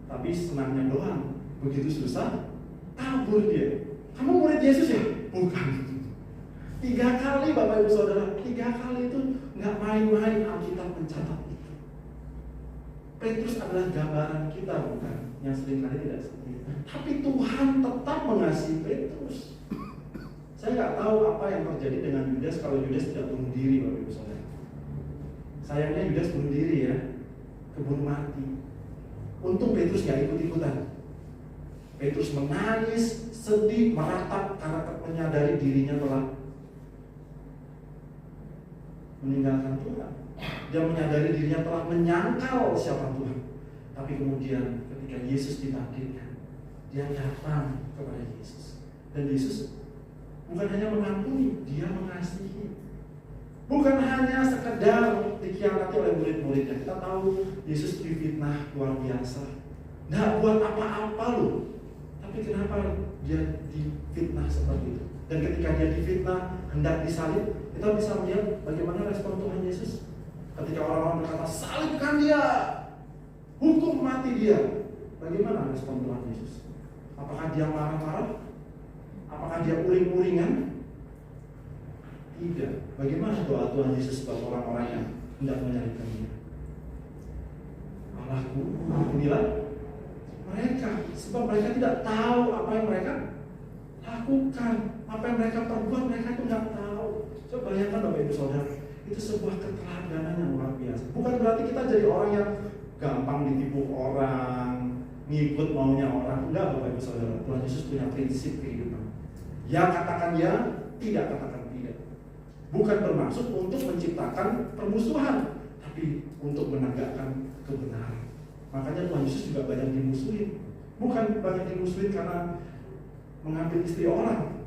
Tapi senangnya doang, begitu susah kabur dia. Kamu murid Yesus ya? Bukan. 3 kali Bapak Ibu Saudara, 3 kali itu nggak main-main Alkitab mencatat itu. Petrus adalah gambaran kita, bukan? Yang seringkali tidak seperti itu. Tapi Tuhan tetap mengasihi Petrus. Saya nggak tahu apa yang terjadi dengan Yudas kalau Yudas tidak bunuh diri, Bapak Ibu Saudara. Sayangnya Yudas bunuh diri ya, keburu mati. Untung Petrus nggak ikut-ikutan. Petrus menangis, sedih, meratap karena menyadari dirinya telah meninggalkan Tuhan. Dia menyadari dirinya telah menyangkal siapa Tuhan. Tapi kemudian ketika Yesus dibangkitkan, dia datang kepada Yesus. Dan Yesus bukan hanya mengampuni, dia mengasihi. Bukan hanya sekedar dikhianati oleh murid-muridnya. Kita tahu Yesus difitnah luar biasa. Nggak buat apa-apa loh. Tapi kenapa dia difitnah seperti itu? Dan ketika dia difitnah, hendak disalib, kita bisa melihat bagaimana respon Tuhan Yesus. Ketika orang-orang berkata, salibkan dia, hukum mati dia. Bagaimana respon Tuhan Yesus? Apakah dia marah-marah? Apakah dia uring-uringan? Tidak. Bagaimana doa Tuhan Yesus buat orang-orang yang hendak menyalibkan dia? Allahku, ampunilah mereka, sebab mereka tidak tahu apa yang mereka lakukan, apa yang mereka perbuat, mereka itu nggak tahu. Coba bayangkan Bapak Ibu Saudara, itu sebuah keteladanan yang luar biasa. Bukan berarti kita jadi orang yang gampang ditipu orang, ngikut maunya orang. Enggak Bapak Ibu Saudara, Tuhan Yesus punya prinsip kehidupan. Ya katakan ya, tidak katakan tidak. Bukan bermaksud untuk menciptakan permusuhan, tapi untuk menegakkan kebenaran. Makanya Tuhan Yesus juga banyak dimusuhin. Bukan banyak dimusuhin karena mengambil istri orang,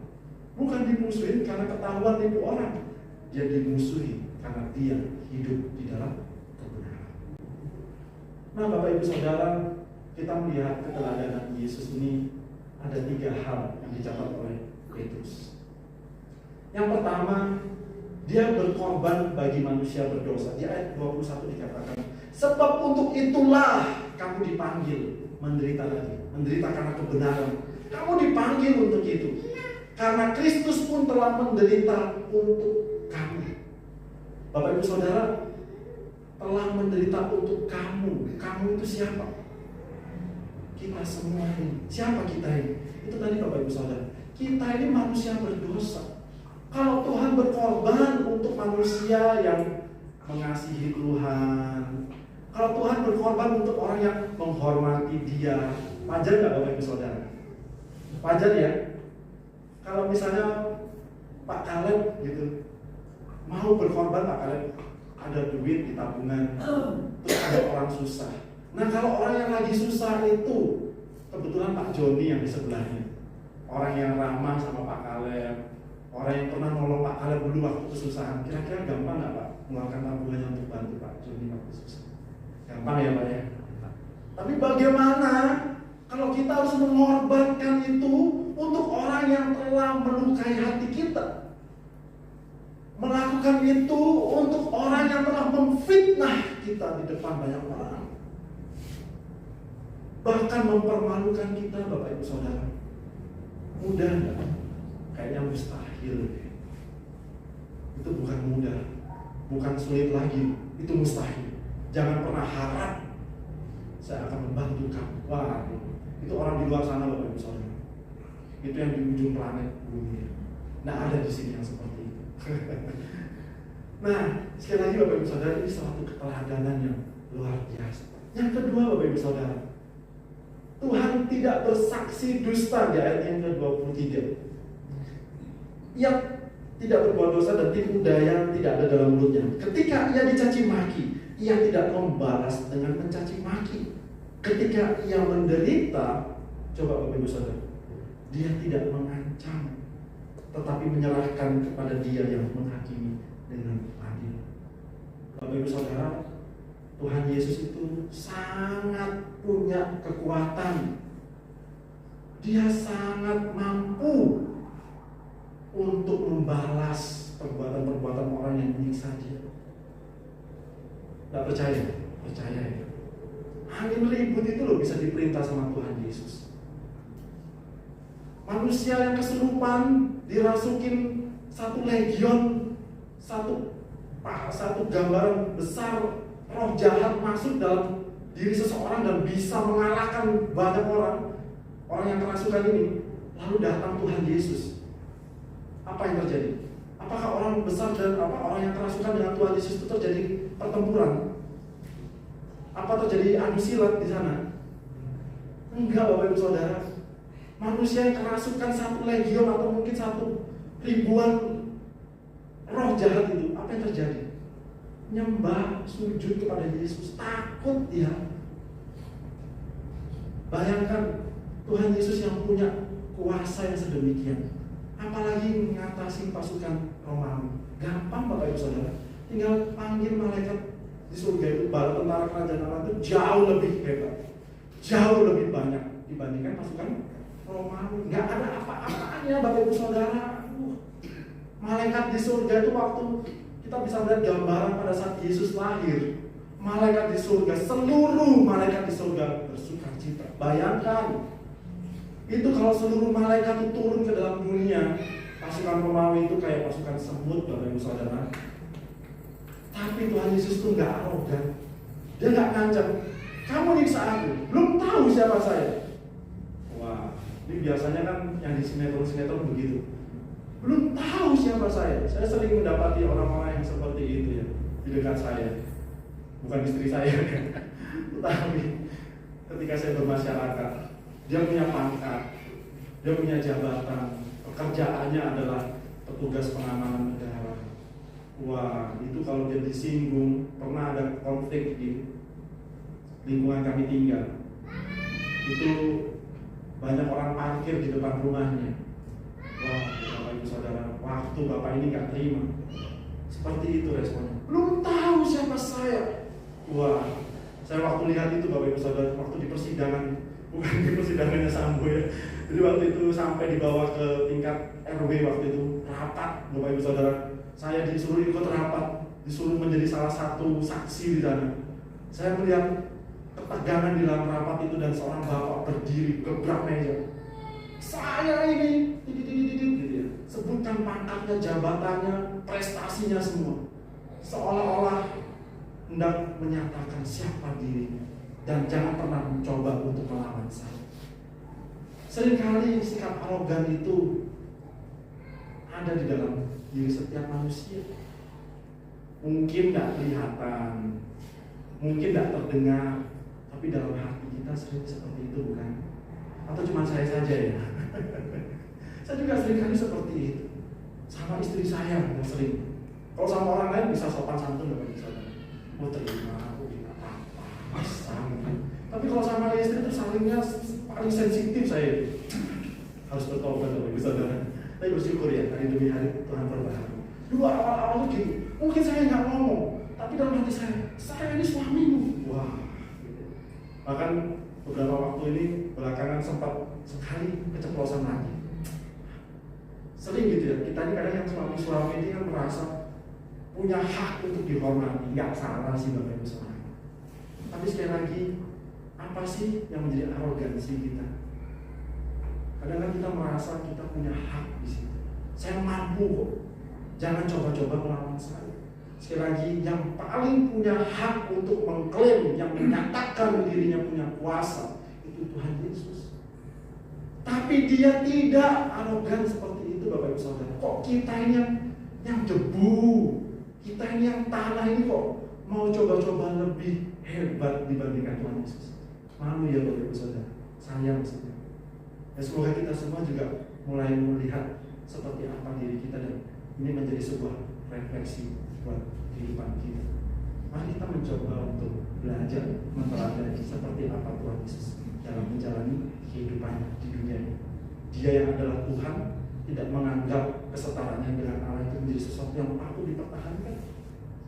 bukan dimusuhin karena ketahuan tipu orang. Dia dimusuhi karena dia hidup di dalam kebenaran. Nah Bapak Ibu Saudara, kita melihat keteladanan Yesus ini ada 3 hal yang dicatat oleh Petrus. Yang pertama, dia berkorban bagi manusia berdosa. Di ayat 21 dikatakan, sebab untuk itulah kamu dipanggil menderita lagi. Menderita karena kebenaran. Kamu dipanggil untuk itu. Karena Kristus pun telah menderita untuk kamu. Bapak Ibu Saudara, telah menderita untuk kamu. Kamu itu siapa? Kita semua ini. Siapa kita ini? Itu tadi Bapak Ibu Saudara. Kita ini manusia berdosa. Kalau Tuhan berkorban untuk manusia yang mengasihi Tuhan, kalau Tuhan berkorban untuk orang yang menghormati Dia, wajar nggak Bapak Ibu Saudara? Wajar ya? Kalau misalnya Pak Kaleb gitu mau berkorban, Pak Kaleb ada duit di tabungan, terus ada orang susah. Nah kalau orang yang lagi susah itu kebetulan Pak Joni yang di sebelahnya, orang yang ramah sama Pak Kaleb, orang yang pernah nolong Pak Kaleb dulu waktu kesusahan. Kira-kira gampang nggak Pak mengeluarkan tabungannya untuk bantu Pak Joni waktu susah? Gampang ya Pak ya? Tapi bagaimana kalau kita harus mengorbankan itu untuk orang yang telah melukai hati kita? Melakukan itu untuk orang yang telah memfitnah kita di depan banyak orang, bahkan mempermalukan kita Bapak Ibu Saudara. Mudah nggak? Kayaknya mustahil. Itu bukan mudah, bukan sulit lagi, itu mustahil. Jangan pernah harap saya akan membantu kamu. Wah, itu orang di luar sana Bapak Ibu Saudara. Itu yang di ujung planet bumi. Nah ada di sini yang seperti itu. Nah sekali lagi Bapak Ibu Saudara, ini suatu keteladanan yang luar biasa. Yang kedua Bapak Ibu Saudara, Tuhan tidak bersaksi dusta di ayat yang ke-23. Ia tidak berbuat dosa dan tipu daya tidak ada dalam mulutnya. Ketika ia dicaci maki, ia tidak membalas dengan mencaci maki. Ketika ia menderita, coba Bapak Ibu Saudara, dia tidak mengancam, tetapi menyerahkan kepada Dia yang menghakimi dengan adil. Bapak Ibu Saudara, Tuhan Yesus itu sangat punya kekuatan. Dia sangat mampu untuk membalas perbuatan-perbuatan orang yang menyiksa Dia. Tidak percaya? Percaya ya. Angin ribut itu loh bisa diperintah sama Tuhan Yesus. Manusia yang kesurupan dirasukin satu legion, satu gambaran besar roh jahat masuk dalam diri seseorang dan bisa mengalahkan banyak orang yang kerasukan ini. Lalu datang Tuhan Yesus. Apa yang terjadi? Apakah orang besar dan orang yang kerasukan dengan Tuhan Yesus itu terjadi pertempuran? Apa terjadi adu silat di sana? Enggak Bapak Ibu Saudara. Manusia yang kerasukan satu legion atau mungkin 1.000 roh jahat itu, apa yang terjadi? Nyembah, sujud kepada Yesus, takut dia. Bayangkan Tuhan Yesus yang punya kuasa yang sedemikian, apalagi mengatasi pasukan Romawi. Gampang Bapak Ibu Saudara. Tinggal panggil malaikat di surga itu, bala tentara kerajaan Allah itu jauh lebih hebat, jauh lebih banyak dibandingkan pasukan Romawi. Nggak ada apa-apanya Bapak Ibu Saudara. Malaikat di surga itu waktu kita bisa melihat gambaran pada saat Yesus lahir. Malaikat di surga, seluruh malaikat di surga bersukacita. Bayangkan, itu kalau seluruh malaikat itu turun ke dalam dunia, pasukan Romawi itu kayak pasukan semut Bapak Ibu Saudara. Tapi Tuhan Yesus itu nggak arogan. Dia nggak ngancam, kamu nyiksa aku, belum tahu siapa saya. Wah, ini biasanya kan yang di sinetron-sinetron begitu. Belum tahu siapa saya. Saya sering mendapati orang-orang yang seperti itu ya di dekat saya. Bukan istri saya, tetapi ketika saya bermasyarakat, dia punya pangkat, dia punya jabatan, pekerjaannya adalah petugas pengamanan negara. Wah, itu kalau dia disinggung, pernah ada konflik di lingkungan kami tinggal. Itu banyak orang parkir di depan rumahnya. Wah, Bapak Ibu Saudara, waktu Bapak ini nggak terima, seperti itu responnya. Belum tahu siapa saya. Wah, saya waktu lihat itu Bapak Ibu Saudara, waktu di persidangan, bukan di persidangannya Sambo ya. Jadi waktu itu sampai dibawa ke tingkat RW waktu itu rapat Bapak Ibu Saudara. Saya disuruh ikut rapat, disuruh menjadi salah satu saksi di sana. Saya melihat ketegangan di dalam rapat itu dan seorang bapak berdiri gebrak meja. Saya ini, gitu ya. Sebutkan pangkatnya, jabatannya, prestasinya semua. Seolah-olah hendak menyatakan siapa dirinya dan jangan pernah mencoba untuk melawan saya. Seringkali sikap arogan itu ada di dalam diri setiap manusia. Mungkin tidak kelihatan, mungkin tidak terdengar, tapi dalam hati kita sering seperti itu, bukan? Atau cuma saya saja ya? Saya juga seringkali seperti itu. Sama istri saya yang sering. Kalau sama orang lain bisa sopan santun Bapak Ibu Saudara. Oh terima, aku tidak apa-apa, tapi kalau sama istri itu salingnya paling sensitif saya itu. Harus bertobat Bapak Ibu Saudara. Tapi bersyukur ya, hari demi hari Tuhan perbaharui. Dulu awal-awal itu gini, mungkin saya nggak ngomong, tapi dalam hati saya ini suamimu. Wah, gitu. Bahkan beberapa waktu ini belakangan sempat sekali keceplosan lagi. Sering gitu ya, kita ini kadang yang suami ini kan merasa punya hak untuk dihormati. Nggak salah sih Bapak Ibu Saudara. Tapi sekali lagi, apa sih yang menjadi arogansi kita? Kadang-kadang kita merasa kita punya hak di situ. Saya mampu kok. Jangan coba-coba melawan saya. Sekali lagi, yang paling punya hak untuk mengklaim, yang menyatakan dirinya punya kuasa, itu Tuhan Yesus. Tapi dia tidak arogan seperti itu Bapak Ibu Saudara. Kok kita ini yang debu, kita ini yang tanah ini kok mau coba-coba lebih hebat dibandingkan Tuhan Yesus. Malu ya Bapak Ibu Saudara. Sayang maksudnya. Ya, semoga kita semua juga mulai melihat seperti apa diri kita dan ini menjadi sebuah refleksi buat kehidupan kita. Mari kita mencoba untuk belajar meneladani seperti apa Tuhan Yesus dalam menjalani kehidupannya di dunia ini. Dia yang adalah Tuhan tidak menganggap kesetaraannya dengan Allah itu menjadi sesuatu yang patut dipertahankan.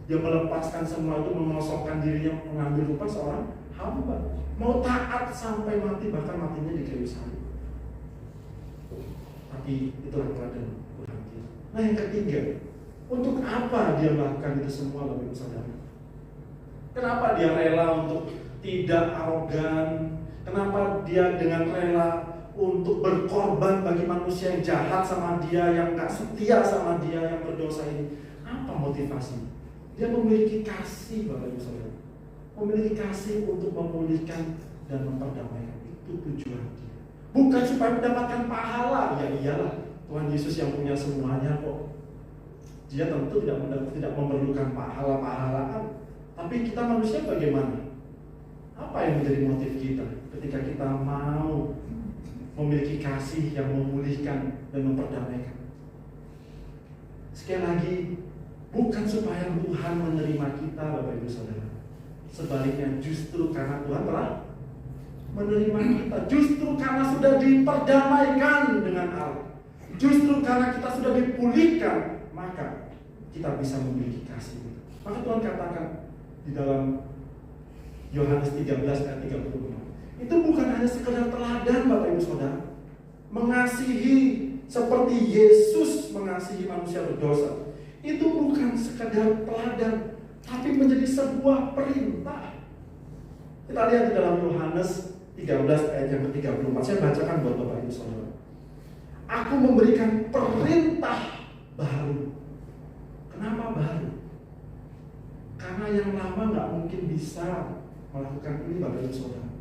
Dia melepaskan semua itu, mengosongkan dirinya, mengambil rupa seorang hamba, mau taat sampai mati, bahkan matinya di kayu salib. Tapi itulah teladan Tuhan kita. Nah yang ketiga, untuk apa dia melakukan itu semua Bapak Ibu Saudara? Kenapa dia rela untuk tidak arogan? Kenapa dia dengan rela untuk berkorban bagi manusia yang jahat sama dia, yang gak setia sama dia, yang berdosa ini? Apa motivasinya? Dia memiliki kasih Bapak Ibu Saudara. Memiliki kasih untuk memulihkan dan memperdamaikan. Itu tujuan dia. Bukan supaya mendapatkan pahala. Ya iyalah, Tuhan Yesus yang punya semuanya kok. Dia tentu tidak memerlukan pahala-pahalaan. Tapi kita manusia bagaimana? Apa yang menjadi motif kita ketika kita mau memiliki kasih yang memulihkan dan memperdamaikan? Sekali lagi, bukan supaya Tuhan menerima kita Bapak Ibu Saudara. Sebaliknya justru karena Tuhan telah menerima kita, justru karena sudah diperdamaikan dengan Allah, justru karena kita sudah dipulihkan, maka kita bisa memiliki kasih itu. Maka Tuhan katakan di dalam Yohanes 13 ayat 35, itu bukan hanya sekedar teladan Bapak Ibu Saudara, mengasihi seperti Yesus mengasihi manusia berdosa. Itu bukan sekedar teladan, tapi menjadi sebuah perintah. Kita lihat di dalam Yohanes 13 ayat yang ke-34. Saya bacakan buat Bapak Ibu Saudara. Aku memberikan perintah baru. Kenapa baru? Karena yang lama nggak mungkin bisa melakukan ini Bapak Ibu Saudara.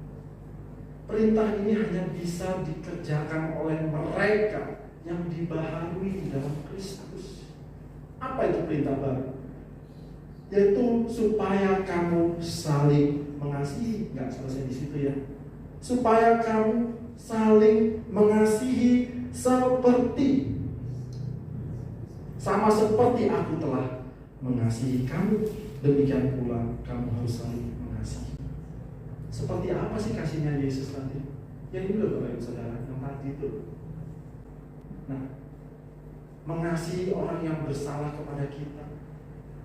Perintah ini hanya bisa dikerjakan oleh mereka yang dibaharui di dalam Kristus. Apa itu perintah baru? Yaitu supaya kamu saling mengasihi. Nggak selesai di situ ya. Supaya kamu saling mengasihi sama seperti aku telah mengasihi kamu, demikian pula kamu harus saling mengasihi. Seperti apa sih kasihnya Yesus tadi? Ya ini loh Bapak Ibu Saudara, yang tadi itu. Nah, mengasihi orang yang bersalah kepada kita,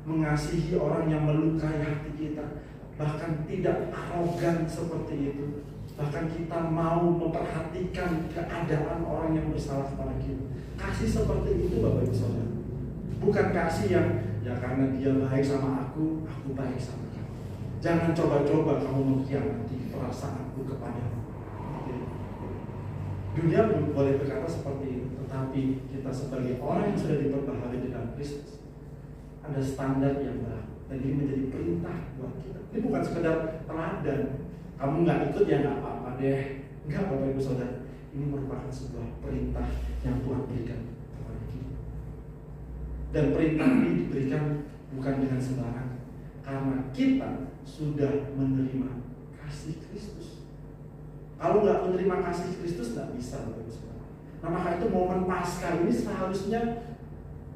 mengasihi orang yang melukai hati kita, bahkan tidak arogan seperti itu. Bahkan kita mau memperhatikan keadaan orang yang bersalah kepada kita. Kasih seperti itu Bapak Ibu Saudara. Bukan kasih yang ya karena dia baik sama aku baik sama kamu. Jangan coba-coba kamu mengkhianati perasaanku kepadamu. Dunia boleh berkata seperti itu, tetapi kita sebagai orang yang sudah diperbaharui dengan Kristus, ada standar yang baru. Dan ini menjadi perintah buat kita. Ini bukan sekedar teladan. Kamu nggak ikut ya nggak apa-apa deh. Enggak Bapak Ibu Saudara. Ini merupakan sebuah perintah yang Tuhan berikan kepada kita. Dan perintah ini diberikan bukan dengan sembarangan, karena kita sudah menerima kasih Kristus. Kalau nggak menerima kasih Kristus nggak bisa Bapak Ibu Saudara. Nah maka itu momen Paskah ini seharusnya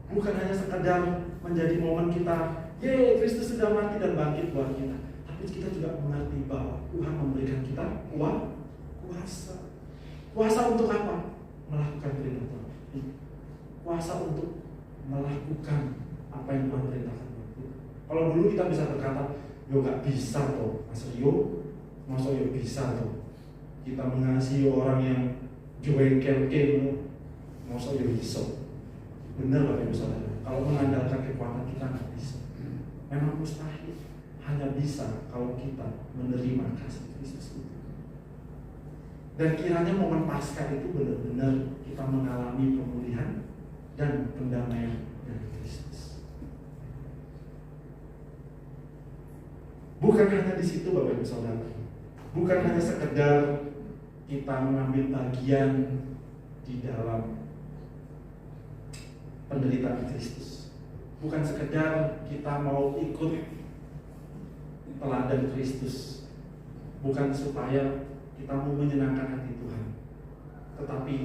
bukan hanya sekedar menjadi momen kita, yeay Kristus sudah mati dan bangkit buat kita. Tapi kita juga mengerti bahwa Tuhan memberikan kita kuasa. Kuasa untuk apa? Melakukan perintah Tuhan. Kuasa untuk melakukan apa yang Tuhan perintahkan. Kalau dulu kita bisa berkata, yo gak bisa toh, masa yo bisa toh. Kita mengasihi orang yang jengkel-jengkel, masa yo bisa. Benar Bapak Ibu Saudara. Kalau mengandalkan kekuatan kita nggak bisa. Memang mustahil. Hanya bisa kalau kita menerima kasih Kristus itu. Dan kiranya momen Paskah itu benar-benar kita mengalami pemulihan dan pendamaian dari Kristus. Bukan hanya di situ Bapak Ibu Saudara. Bukan hanya sekedar kita mengambil bagian di dalam penderitaan Kristus. Bukan sekedar kita mau ikut teladan Kristus, bukan supaya kita mau menyenangkan hati Tuhan, tetapi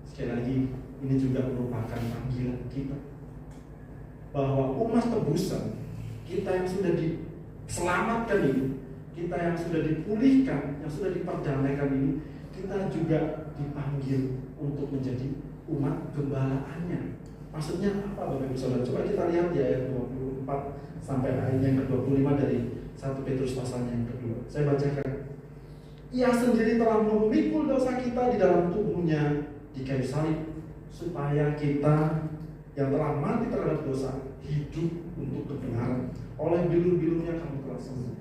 sekali lagi ini juga merupakan panggilan kita bahwa umat tebusan kita yang sudah diselamatkan ini, kita yang sudah dipulihkan, yang sudah diperdamaikan ini, kita juga dipanggil untuk menjadi umat gembalaannya. Maksudnya apa Bapak Ibu Saudara? Coba kita lihat di ayat 24 sampai ayat yang ke-25 dari 1 Petrus pasalnya yang kedua. Saya bacakan. Ia sendiri telah memikul dosa kita di dalam tubuhnya di kayu salib, supaya kita yang telah mati terhadap dosa hidup untuk kebenaran. Oleh bilu-bilunya kamu telah sembuh.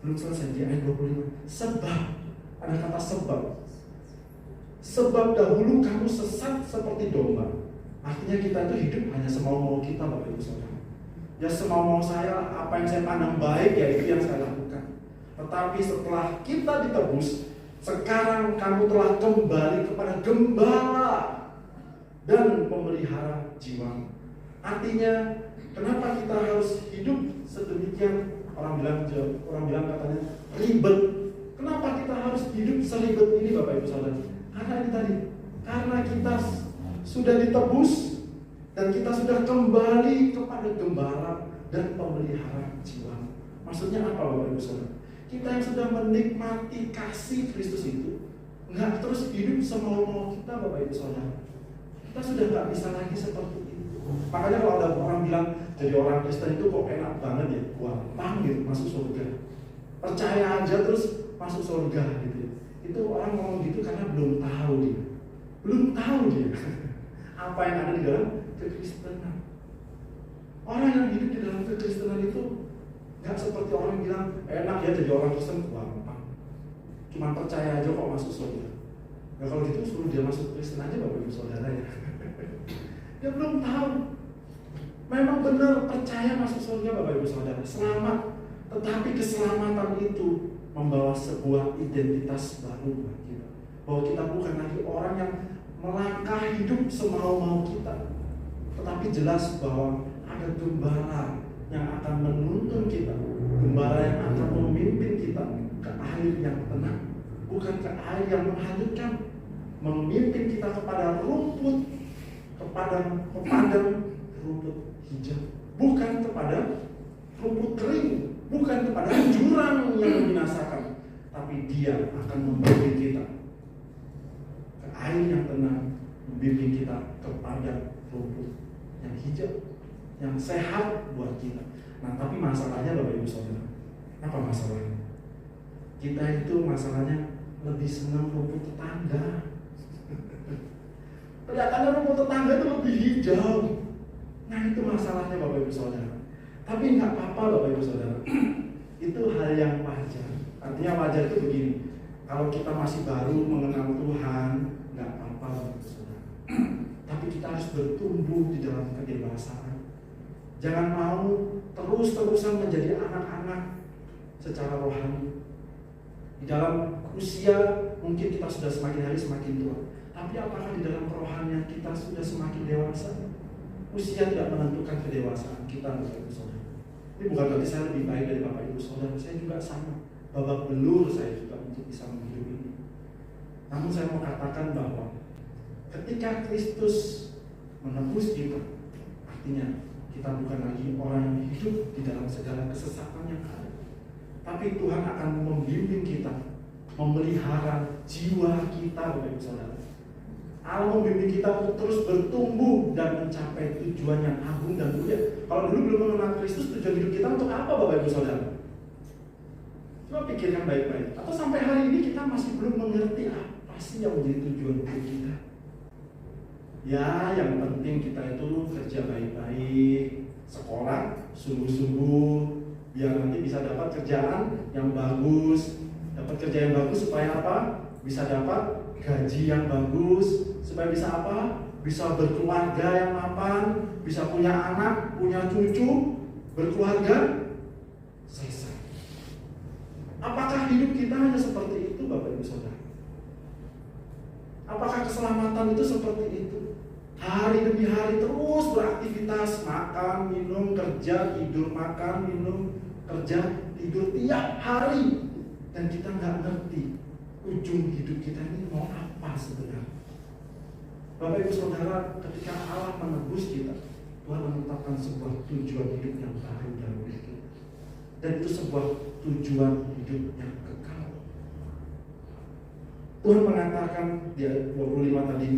Belum selesai di ayat 25. Sebab, ada kata sebab. Sebab dahulu kamu sesat seperti domba. Artinya kita itu hidup hanya semau-mau kita Bapak Ibu Saudara. Ya semau-mau saya, apa yang saya pandang baik ya itu yang saya lakukan. Tetapi setelah kita ditebus, sekarang kamu telah kembali kepada gembala dan pemelihara jiwa. Artinya kenapa kita harus hidup sedemikian? Orang bilang katanya ribet. Kenapa kita harus hidup seribet ini Bapak Ibu Saudara? Karena ini tadi, karena kita sudah ditebus dan kita sudah kembali kepada gembala dan pemelihara jiwa. Maksudnya apa Bapak Ibu Saudara? Kita yang sudah menikmati kasih Kristus itu nggak terus hidup semau-mau kita Bapak Ibu Saudara. Kita sudah nggak bisa lagi seperti itu. Makanya kalau ada orang bilang jadi orang Kristen itu kok enak banget ya, gampang gitu masuk surga. Percaya aja terus masuk surga gitu ya. Itu orang ngomong gitu karena belum tahu dia. Belum tahu dia apa yang ada di dalam kekristenan. Orang yang hidup di dalam kekristenan itu nggak seperti orang bilang enak ya jadi orang Kristen, gampang. Cuma percaya aja kok masuk surga. Nah kalau gitu suruh dia masuk Kristen aja Bapak Ibu Saudara ya. Dia belum tahu. Memang benar percaya masuk surga Bapak Ibu Saudara, selamat. Tetapi keselamatan itu membawa sebuah identitas baru buat kita. Bahwa kita bukan lagi orang yang melangkah hidup semau-mau kita, tetapi jelas bahwa ada gembala yang akan menuntun kita, gembala yang akan memimpin kita ke air yang tenang, bukan ke air yang menghanyutkan, memimpin kita kepada rumput, kepada rumput hijau, bukan kepada rumput kering, bukan kepada jurang yang membinasakan, tapi Dia akan membimbing kita ke air yang tenang, membimbing kita kepada rumput yang hijau, yang sehat buat kita. Nah, tapi masalahnya Bapak Ibu Saudara, apa masalahnya? Kita itu masalahnya lebih senang rumput tetangga. Kelihatannya rumput tetangga itu lebih hijau. Nah, itu masalahnya Bapak Ibu Saudara. Tapi nggak apa-apa Bapak Ibu Saudara. Itu hal yang wajar. Artinya wajar itu begini. Kalau kita masih baru mengenal Tuhan, nggak apa-apa Bapak Ibu Saudara. Tapi kita harus bertumbuh di dalam kedewasaan. Jangan mau terus-terusan menjadi anak-anak secara rohani. Di dalam usia mungkin kita sudah semakin hari semakin tua. Tapi apakah di dalam kerohanian kita sudah semakin dewasa? Usia tidak menentukan kedewasaan kita, Bapak Ibu Saudara. Ini bukan berarti saya lebih baik dari Bapak Ibu Saudara. Saya juga sama. Babak belur saya juga untuk bisa menghidup ini. Namun saya mau katakan bahwa ketika Kristus menebus kita, artinya kita bukan lagi orang yang hidup di dalam segala kesesatan yang ada, tapi Tuhan akan membimbing kita, memelihara jiwa kita, Bapak Ibu Saudara. Allah membimbing kita untuk terus bertumbuh dan mencapai tujuan yang agung dan mulia. Kalau dulu belum mengenal Kristus, tujuan hidup kita untuk apa Bapak Ibu Saudara? Coba pikirkan baik-baik. Atau sampai hari ini kita masih belum mengerti apa sih yang menjadi tujuan hidup kita? Ya, yang penting kita itu kerja baik-baik, sekolah sungguh-sungguh, biar nanti bisa dapat kerjaan yang bagus. Dapat kerja yang bagus supaya apa? Bisa dapat gaji yang bagus, supaya bisa apa? Bisa berkeluarga yang mapan, bisa punya anak, punya cucu, berkeluarga, selesai. Apakah hidup kita hanya seperti itu Bapak Ibu Saudara? Apakah keselamatan itu seperti itu? Hari demi hari terus beraktivitas, makan, minum, kerja, tidur, makan, minum, kerja, tidur tiap hari. Dan kita nggak ngerti ujung hidup kita ini mau apa sebenarnya. Bapak Ibu Saudara, ketika Allah menebus kita, Tuhan menetapkan sebuah tujuan hidup yang baru dalam hidup kita. Dan itu sebuah tujuan hidup yang kekal. Tuhan mengatakan di ayat 25 tadi,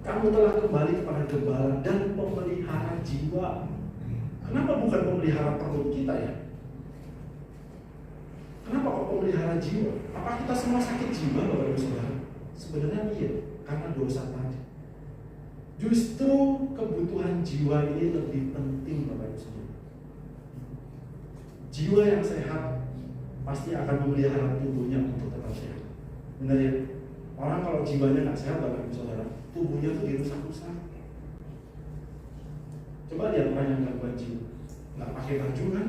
kamu telah kembali kepada gembala dan pemelihara jiwa. Kenapa bukan pemelihara perut kita ya? Kenapa kok pemelihara jiwa? Apa kita semua sakit jiwa Bapak Ibu Saudara? Sebenarnya iya, karena dosa tadi. Justru kebutuhan jiwa ini lebih penting Bapak Ibu Saudara. Jiwa yang sehat pasti akan memelihara tubuhnya untuk tetap sehat. Benar ya? Orang kalau jiwanya nggak sehat Bapak Ibu Saudara, tubuhnya tuh dirusak-rusak. Coba lihat orang yang gangguan jiwa, nggak pakai baju kan?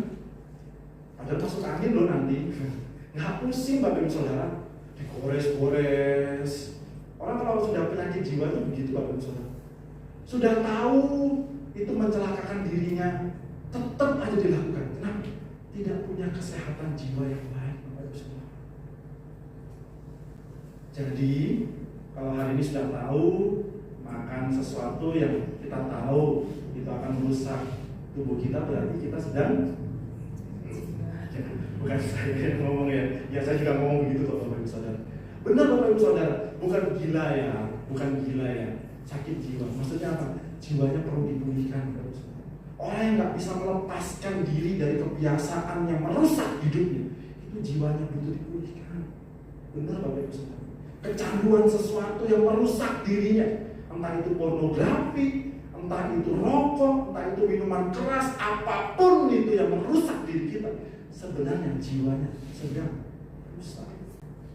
Padahal masuk angin loh nanti. Nggak pusing Bapak Ibu Saudara, digores-gores. Orang kalau sudah penyakit jiwa itu begitu Bapak Ibu Saudara. Sudah tahu itu mencelakakan dirinya, tetap aja dilakukan. Kenapa? Tidak punya kesehatan jiwa yang baik Bapak Ibu Saudara. Jadi kalau hari ini sudah tahu makan sesuatu yang kita tahu itu akan merusak tubuh kita, berarti kita sedang, bukan saya yang ngomong ya saya juga ngomong begitu kok Bapak Ibu Saudara. Benar Bapak Ibu Saudara, bukan gila ya, sakit jiwa. Maksudnya apa? jiwanya perlu dipulihkan. Orang yang nggak bisa melepaskan diri dari kebiasaan yang merusak hidupnya, itu jiwanya butuh dipulihkan. Benar Bapak Ibu Saudara? Kecanduan sesuatu yang merusak dirinya, entah itu pornografi, entah itu rokok, entah itu minuman keras, apapun itu yang merusak diri kita, sebenarnya jiwanya sedang rusak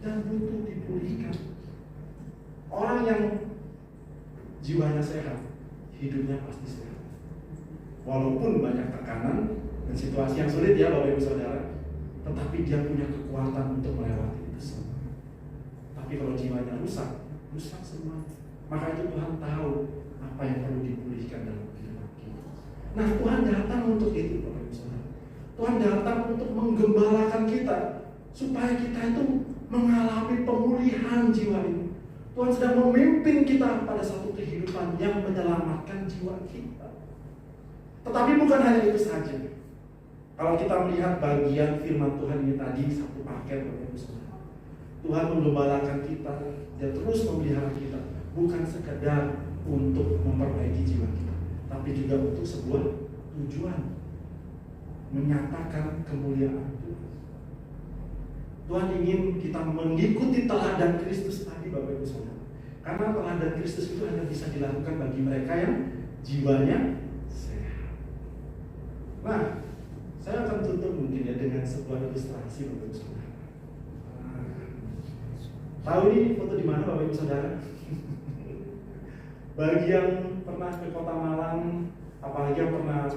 dan butuh dipulihkan. Orang yang jiwanya sehat, hidupnya pasti sehat. Walaupun banyak tekanan dan situasi yang sulit ya Bapak Ibu Saudara, tetapi dia punya kekuatan untuk melewati itu semua. Tapi kalau jiwanya rusak, rusak semua. Maka itu Tuhan tahu apa yang perlu dipulihkan dalam kehidupan kita. Nah, Tuhan datang untuk itu Bapak Ibu Saudara. Tuhan datang untuk menggembalakan kita supaya kita itu mengalami pemulihan jiwa ini. Tuhan sedang memimpin kita pada satu kehidupan yang menyelamatkan jiwa kita. Tetapi bukan hanya itu saja. Kalau kita melihat bagian firman Tuhan ini tadi, satu paket Bapak Ibu Saudara, Tuhan menggembalakan kita, Dia terus memelihara kita, bukan sekedar untuk memperbaiki jiwa kita, tapi juga untuk sebuah tujuan, menyatakan kemuliaan Tuhan. Tuhan ingin kita mengikuti teladan Kristus tadi Bapak Ibu Saudara. Karena teladan Kristus itu hanya bisa dilakukan bagi mereka yang jiwanya sehat. Nah, saya akan tutup mungkin ya dengan sebuah ilustrasi Bapak Ibu Saudara. Tahu ini foto di mana Bapak Ibu Saudara? Bagi yang pernah ke Kota Malang, apalagi yang pernah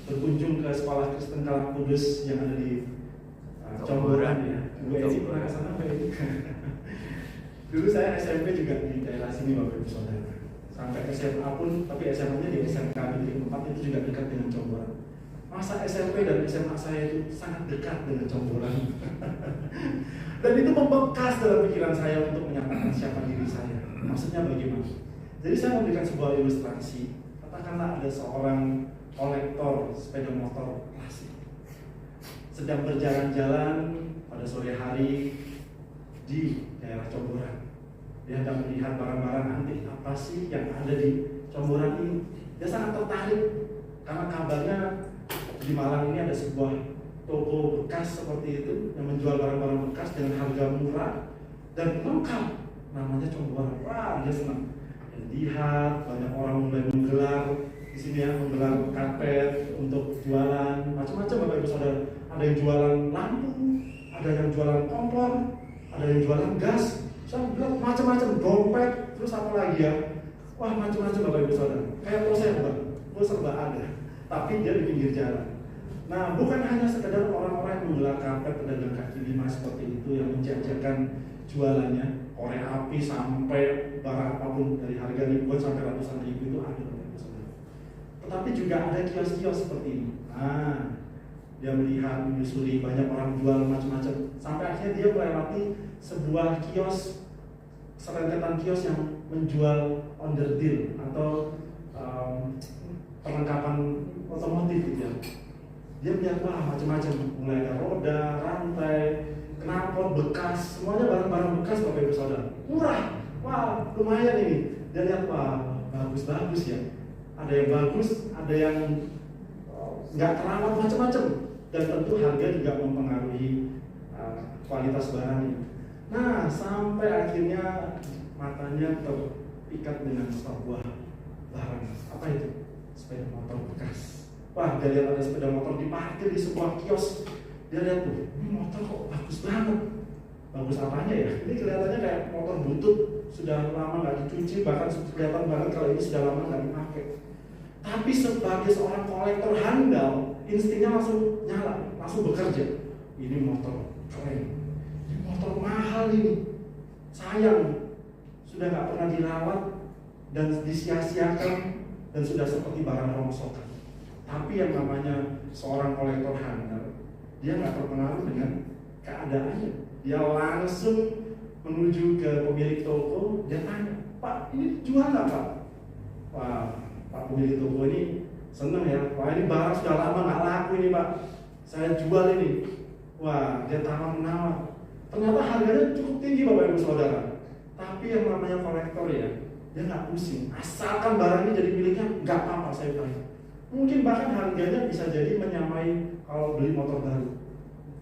berkunjung ke sekolah Kristen Kalang Kudus yang ada di Comboran ya. Bu Eci pernah ke sana Pak Eci? Dulu saya SMP juga di daerah sini Bapak Ibu Saudara. Sampai SMA pun, tapi SMA-nya di SMK Negeri 4 itu juga dekat dengan Comboran. Masa SMP dan SMA saya itu sangat dekat dengan Comboran. Dan itu membekas dalam pikiran saya untuk menyatakan siapa diri saya. Maksudnya bagaimana? Jadi saya memberikan sebuah ilustrasi. Katakanlah ada seorang kolektor sepeda motor klasik sedang berjalan-jalan pada sore hari di daerah Comboran. Dia hendak melihat barang-barang antik apa sih yang ada di Comboran ini. Dia sangat tertarik karena kabarnya di Malang ini ada sebuah toko bekas seperti itu yang menjual barang-barang bekas dengan harga murah dan lengkap, namanya Comboran. Wah, dia senang. Dia lihat banyak orang mulai menggelar di sini ya, menggelar karpet untuk jualan macam-macam Bapak Ibu Saudara. Ada yang jualan lampu, ada yang jualan kompor, ada yang jualan gas, macam-macam, dompet, terus apa lagi ya? Wah, macam-macam Bapak Ibu Saudara. Kayak proses Bapak, serba ada. Tapi dia di pinggir jalan. Nah, bukan hanya sekedar orang-orang yang menggelar karpet pedagang kaki lima seperti itu yang menjajakan jualannya, korek api sampai barang apapun dari harga ribuan sampai ratusan ribu itu ada Bapak Ibu Saudara. Tetapi juga ada kios-kios seperti ini. Nah, dia melihat, menyusuri banyak orang jual macam-macam sampai akhirnya dia melewati sebuah kios, serentetan kios yang menjual onderdil atau perlengkapan otomotif gitu ya. Dia melihat wah macam-macam, mulai ada roda, rantai, knalpot bekas, semuanya barang-barang bekas Bapak Ibu Saudara. Murah, wah lumayan ini. Dia lihat wah bagus-bagus ya. Ada yang bagus, ada yang nggak terawat macam-macam. Dan tentu harga juga mempengaruhi kualitas barangnya. Nah, sampai akhirnya matanya terikat dengan sebuah barang. Apa itu? Sepeda motor bekas. Wah, dia lihat ada sepeda motor diparkir di sebuah kios. Dia lihat tuh, ini motor kok bagus banget. Bagus apanya ya? Ini kelihatannya kayak motor butut, sudah lama nggak dicuci, bahkan kelihatan banget kalau ini sudah lama nggak dipakai. Tapi sebagai seorang kolektor handal, instingnya langsung nyala, langsung bekerja. Ini motor keren, ini motor mahal ini, sayang, sudah nggak pernah dirawat dan disia-siakan dan sudah seperti barang rongsokan. Tapi yang namanya seorang kolektor handal, dia nggak terpengaruh dengan keadaannya. Dia langsung menuju ke pemilik toko, dia tanya, Pak, ini jual nggak Pak? Wah, Pak pemilik toko ini seneng ya, wah ini barang sudah lama nggak laku ini Pak, saya jual ini. Wah, dia tawar-menawar. Ternyata harganya cukup tinggi Bapak Ibu Saudara. Tapi yang namanya kolektor ya, dia nggak pusing. Asalkan barang ini jadi miliknya, nggak apa-apa saya bayar. Mungkin bahkan harganya bisa jadi menyamai kalau beli motor baru.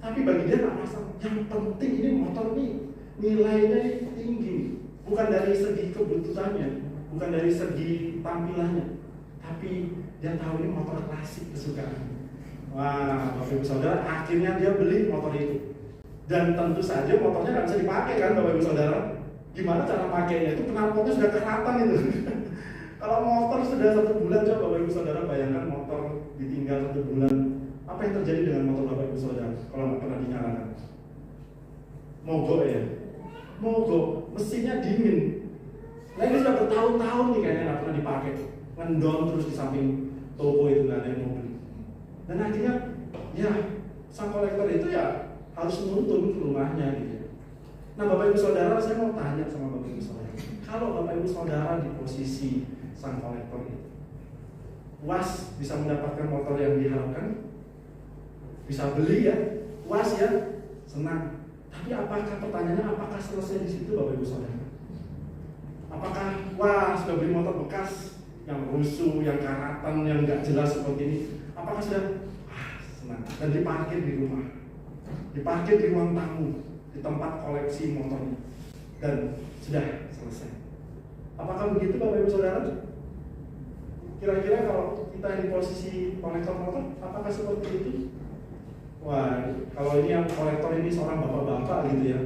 Tapi bagi dia nggak masalah. Yang penting ini motor ini nilainya tinggi, bukan dari segi kebutuhannya, bukan dari segi tampilannya, tapi dia tahu ini motor klasik kesukaan. Wah, Bapak Ibu Saudara, akhirnya dia beli motor itu. Dan tentu saja motornya nggak bisa dipakai kan, Bapak Ibu Saudara. Gimana cara pakainya? Itu knalpotnya sudah keratan itu. Kalau motor sudah 1 bulan, coba Bapak Ibu Saudara bayangkan motor ditinggal 1 bulan. Apa yang terjadi dengan motor Bapak Ibu Saudara kalau nggak pernah dinyalakan? Mogok ya? Mogok, mesinnya dingin. Nah ini sudah bertahun-tahun nih kayaknya nggak pernah dipakai. Ngendon terus di samping toko itu nggak ada yang mau beli. Dan akhirnya ya sang kolektor itu ya harus menuntun ke rumahnya gitu. Nah Bapak Ibu Saudara, saya mau tanya sama Bapak Ibu Saudara, kalau Bapak Ibu Saudara di posisi sang kolektor itu, puas bisa mendapatkan motor yang diharapkan, bisa beli ya, puas ya, senang. Tapi apakah pertanyaannya apakah selesai di situ Bapak Ibu Saudara? Apakah wah sudah beli motor bekas yang rusuh, yang karatan, yang nggak jelas seperti ini? Apakah sudah senang dan diparkir di rumah, diparkir di ruang tamu, di tempat koleksi motornya, dan sudah selesai? Apakah begitu Bapak Ibu Saudara? Kira-kira kalau kita di posisi kolektor motor, apakah seperti itu? Wah, kalau ini yang kolektor ini seorang bapak-bapak gitu ya,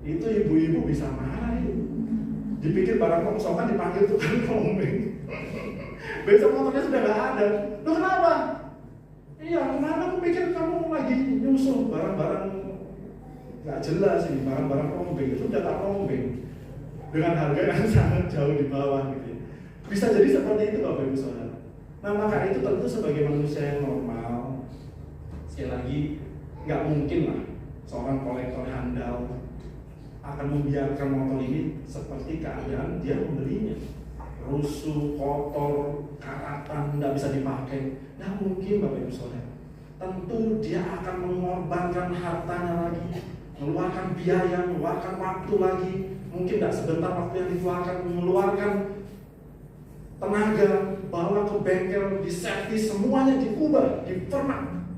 itu ibu-ibu bisa marah itu. Dipikir barang rongsokan dipanggil tukang rombeng. Besok motornya sudah nggak ada. Loh kenapa? Iya, kemana aku pikir kamu lagi nyusul barang-barang nggak jelas ini, barang-barang rombeng itu udah tak rombeng dengan harga yang sangat jauh di bawah gitu ya. Bisa jadi seperti itu Bapak Ibu Saudara. Nah maka itu tentu sebagai manusia yang normal, sekali lagi nggak mungkin lah seorang kolektor handal akan membiarkan motor ini seperti keadaan dia membelinya, rusuh, kotor, karatan, nggak bisa dipakai. Nggak mungkin Bapak Ibu Saudara. Tentu dia akan mengorbankan hartanya lagi, mengeluarkan biaya, mengeluarkan waktu lagi. Mungkin tidak sebentar waktu yang dikeluarkan, mengeluarkan tenaga, bawa ke bengkel, diservis, semuanya diubah, dipermak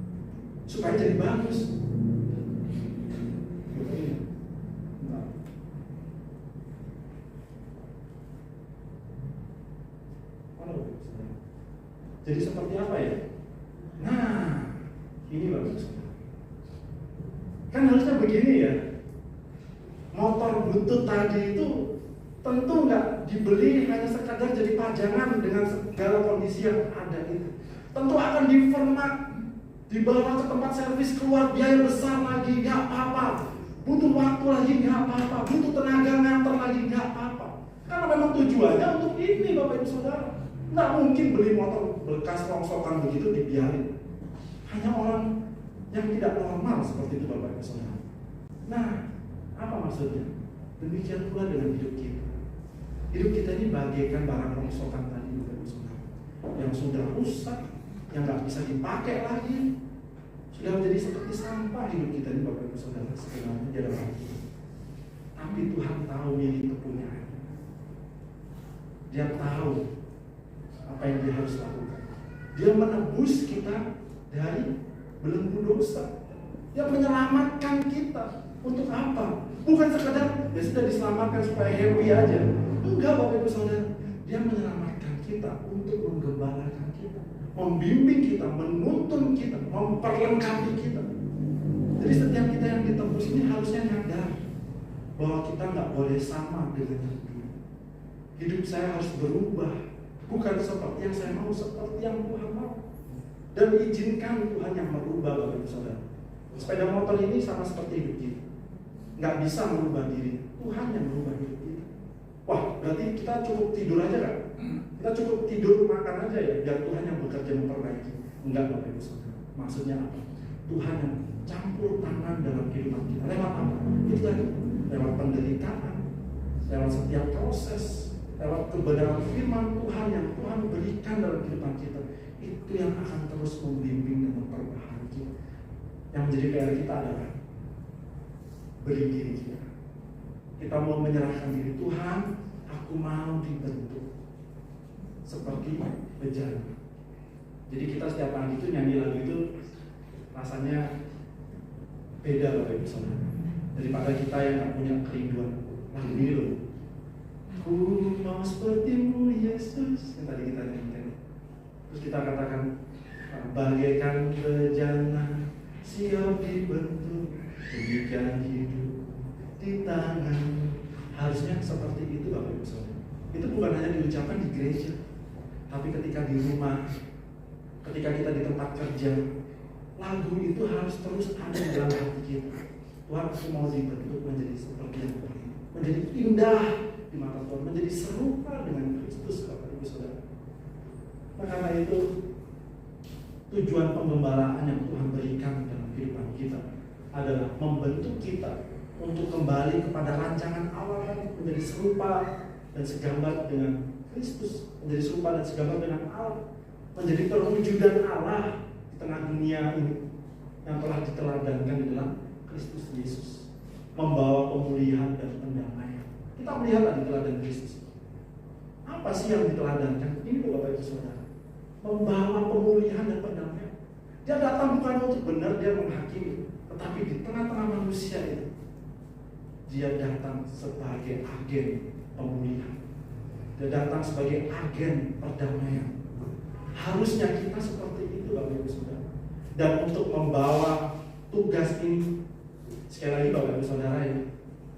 supaya jadi bagus. Jadi seperti apa ya? Nah, ini bagus. Kan harusnya begini ya. Motor butut tadi itu tentu nggak dibeli hanya sekadar jadi pajangan dengan segala kondisi yang ada itu. Tentu akan diformat, dibawa ke tempat servis, keluar biaya besar lagi, nggak apa-apa. Butuh waktu lagi, nggak apa-apa. Butuh tenaga nganter lagi, nggak apa-apa. Karena memang tujuannya untuk ini Bapak Ibu Saudara. Nggak mungkin beli motor bekas rongsokan begitu dibiarin. Hanya orang yang tidak normal seperti itu Bapak Ibu Saudara. Nah, apa maksudnya? Demikian pula dengan hidup kita. Hidup kita ini bagaikan barang rongsokan tadi Bapak Ibu Saudara, yang sudah rusak, yang nggak bisa dipakai lagi, sudah menjadi seperti sampah. Hidup kita ini Bapak Ibu Saudara sebenarnya di dalam hati. Tapi Tuhan tahu milik kepunyaan. Dia tahu apa yang dia harus lakukan. Dia menebus kita dari belenggu dosa. Dia menyelamatkan kita. Untuk apa? Bukan sekadar ya sudah diselamatkan supaya happy aja. Enggak Bapak Ibu Saudara. Dia menyelamatkan kita untuk menggembalakan kita, membimbing kita, menuntun kita, memperlengkapi kita. Jadi setiap kita yang ditebus ini harusnya nyadar bahwa kita nggak boleh sama dengan yang dulu. Hidup saya harus berubah. Bukan seperti yang saya mau, seperti yang Tuhan mau. Dan izinkan Tuhan yang merubah Bapak Ibu Saudara. Sepeda motor ini sama seperti hidup kita. Nggak bisa merubah diri, Tuhan yang merubah hidup kita. Wah, berarti kita cukup tidur aja kan? Kita cukup tidur makan aja ya, biar Tuhan yang bekerja memperbaiki. Enggak Bapak Ibu Saudara. Maksudnya apa? Tuhan yang campur tangan dalam kehidupan kita. Lewat apa? Itu tadi, lewat penderitaan, lewat setiap proses, lewat kebenaran firman Tuhan yang Tuhan berikan dalam kehidupan kita. Itu yang akan terus membimbing dan memperbaharui kita. Yang menjadi PR kita adalah beri diri kita. Kita mau menyerahkan diri Tuhan, aku mau dibentuk seperti bejana. Jadi kita setiap pagi itu nyanyi lagu itu rasanya beda Bapak Ibu Saudara, daripada kita yang gak punya kerinduan. Lagu ini loh, ku mau sepertimu Yesus, yang tadi kita nyanyikan. Terus kita katakan, bagaikan bejana siap dibentuk, demikian hidup di tangan. Harusnya seperti itu Bapak Ibu Saudara. Itu bukan hanya diucapkan di gereja, tapi ketika di rumah, ketika kita di tempat kerja, lagu itu harus terus ada di dalam hati kita. Tuhan, aku mau dibentuk menjadi seperti yang ini, menjadi indah di mata Tuhan, menjadi serupa dengan Kristus Bapak Ibu Saudara. Nah, karena itu tujuan pemgembalaan yang Tuhan berikan dalam kehidupan kita adalah membentuk kita untuk kembali kepada rancangan Allah, menjadi serupa dan segambar dengan Kristus, menjadi serupa dan segambar dengan Allah, menjadi perwujudan Allah di tengah dunia ini yang telah diteladankan di dalam Kristus Yesus, membawa pemulihan dan pendamaian. Kita melihatlah di teladan Kristus. Apa sih yang diteladankan? Ini Bapak Ibu Saudara, membawa pemulihan dan pendamaian. Dia datang bukan untuk benar, dia menghakimi, tetapi di tengah-tengah manusia itu, dia datang sebagai agen pemulihan. Dia datang sebagai agen perdamaian. Harusnya kita seperti itu Bapak Ibu Saudara. Dan untuk membawa tugas ini, sekali lagi Bapak Ibu Saudara ya,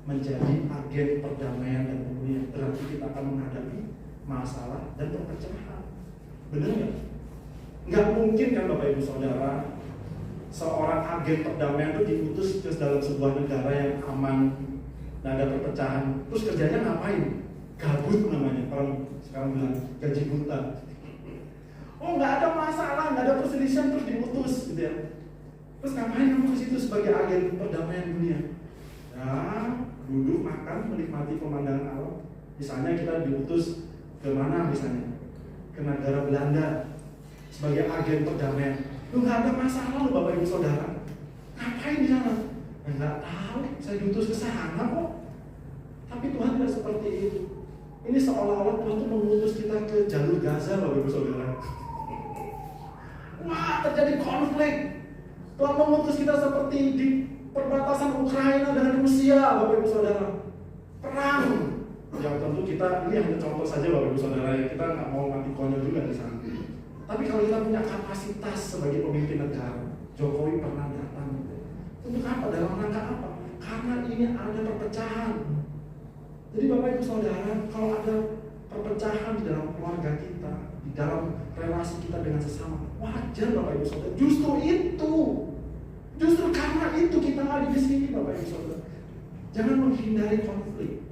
menjadi agen perdamaian dan pemulihan, berarti kita akan menghadapi masalah dan perpecahan. Benar nggak? Nggak mungkin kan Bapak Ibu Saudara, seorang agen perdamaian itu diutus ke dalam sebuah negara yang aman, nggak ada perpecahan, terus kerjanya ngapain? Gabut namanya, orang sekarang bilang gaji buta. Oh, nggak ada masalah, nggak ada perselisihan, terus diutus gitu ya. Terus ngapain kamu ke situ sebagai agen perdamaian dunia? Ya, duduk makan, menikmati pemandangan alam. Misalnya kita diutus ke mana misalnya? Ke negara Belanda sebagai agen perdamaian. Lu nggak ada masalah lu Bapak Ibu Saudara. Ngapain di sana? Nggak tahu, saya diutus ke sana kok. Tapi Tuhan tidak seperti itu. Ini seolah-olah Tuhan itu mengutus kita ke jalur Gaza Bapak Ibu Saudara. Wah, terjadi konflik. Tuhan mengutus kita seperti di perbatasan Ukraina dengan Rusia Bapak Ibu Saudara. Perang. Yang tentu kita, ini hanya contoh saja Bapak Ibu Saudara, ya, kita nggak mau mati konyol juga di sana. Tapi kalau kita punya kapasitas sebagai pemimpin negara, Jokowi pernah datang. Untuk apa? Dalam rangka apa? Karena ini ada perpecahan. Jadi Bapak Ibu Saudara, kalau ada perpecahan di dalam keluarga kita, di dalam relasi kita dengan sesama, wajar Bapak Ibu Saudara. Justru karena itu kita ada di sini Bapak Ibu Saudara. Jangan menghindari konflik,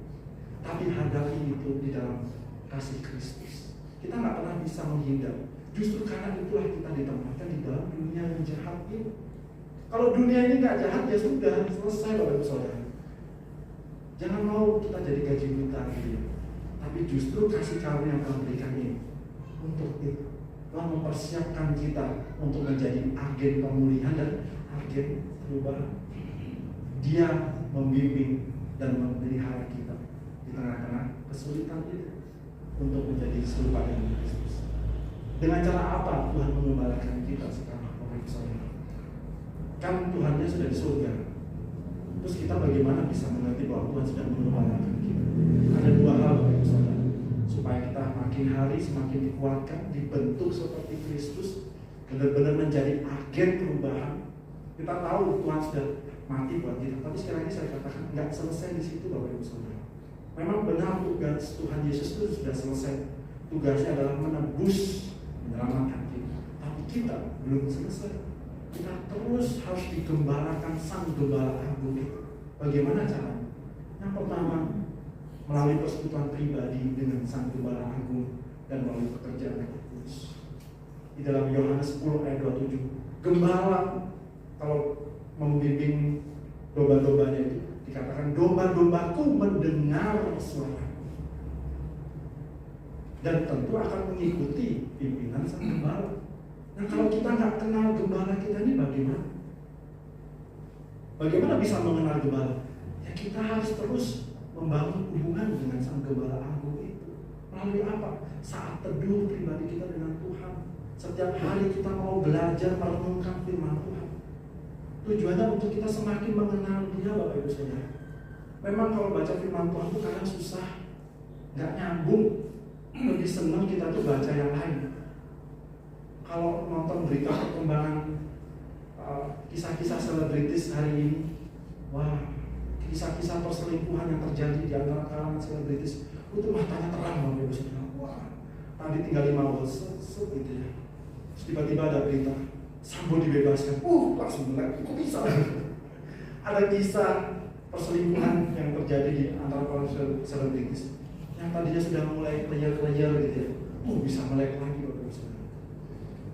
tapi hadapi itu di dalam kasih Kristus. Kita nggak pernah bisa menghindar. Justru karena itulah kita ditempatkan di dalam dunia yang jahat ini. Kalau dunia ini nggak jahat, ya sudah selesai Bapak Ibu Saudara. Jangan mau kita jadi gaji buta gitu. Tapi justru kasih karunia yang Tuhan berikan ini untuk itu. Tuhan mempersiapkan kita untuk menjadi agen pemulihan dan agen perubahan. Dia membimbing dan memelihara kita di tengah-tengah kesulitan itu untuk menjadi serupa dengan Kristus. Dengan cara apa Tuhan mengembalakan kita sekarang, Bapak Ibu Saudara? Kan Tuhannya sudah di surga. Terus kita bagaimana bisa mengerti bahwa Tuhan sudah mengembalakan kita? Ada dua hal Bapak Ibu Saudara, supaya kita makin hari semakin dikuatkan, dibentuk seperti Kristus, benar-benar menjadi agen perubahan. Kita tahu Tuhan sudah mati buat kita, tapi sekali lagi saya katakan nggak selesai di situ Bapak Ibu Saudara. Memang benar tugas Tuhan Yesus itu sudah selesai. Tugasnya adalah menebus, menyelamatkan kita. Tapi kita belum selesai. Kita terus harus digembalakan Sang Gembala Agung itu. Bagaimana caranya? Yang pertama, melalui persekutuan pribadi dengan Sang Gembala Agung dan melalui pekerjaan Roh Kudus. Di dalam Yohanes 10 ayat 27, gembala kalau membimbing domba-dombanya itu dikatakan, domba-dombaku mendengar suara dan tentu akan mengikuti pimpinan Sang Gembala. Nah, kalau kita nggak kenal gembala kita ini bagaimana? Bagaimana bisa mengenal gembala? Ya kita harus terus membangun hubungan dengan Sang Gembala Agung itu. Melalui apa? Saat teduh pribadi kita dengan Tuhan. Setiap hari kita mau belajar merenungkan firman Tuhan. Tujuannya untuk kita semakin mengenal Dia, Bapak Ibu Saudara. Memang kalau baca firman Tuhan itu kadang susah, nggak nyambung. Lebih senang kita tuh baca yang lain. Kalau nonton berita perkembangan kisah-kisah selebritis hari ini, wah, kisah-kisah perselingkuhan yang terjadi di antara kalangan selebritis, itu matanya terang, Bapak Ibu Saudara. Wah, tadi tinggal 5 volt, gitu ya. Terus tiba-tiba ada berita, Sambo dibebaskan. Langsung melek, kok bisa? Ada kisah perselingkuhan yang terjadi di antara para selebritis yang tadinya sudah mulai clear gitu ya. Bisa melek lagi, Bapak Ibu Saudara.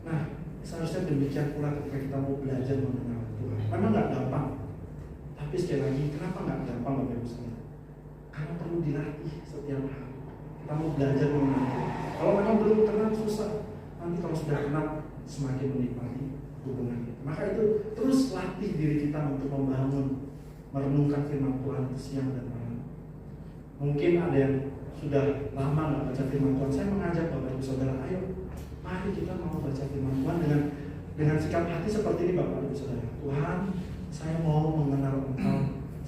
Nah, seharusnya demikian pula ketika kita mau belajar mengenal Tuhan. Memang nggak gampang, tapi sekali lagi, kenapa nggak gampang, Bapak Ibu Saudara? Karena perlu dilatih setiap hari. Kita mau belajar mengenal Tuhan. Kalau memang belum kenal susah, nanti kalau sudah kenal semakin menikmati hubungan kita. Maka itu terus latih diri kita untuk membangun, merenungkan firman Tuhan siang dan malam. Mungkin ada yang sudah lama nggak baca firman Tuhan. Saya mengajak Bapak Ibu Saudara, ayo, mari kita mau baca firman Tuhan dengan sikap hati seperti ini, Bapak Ibu Saudara. Tuhan, saya mau mengenal Engkau.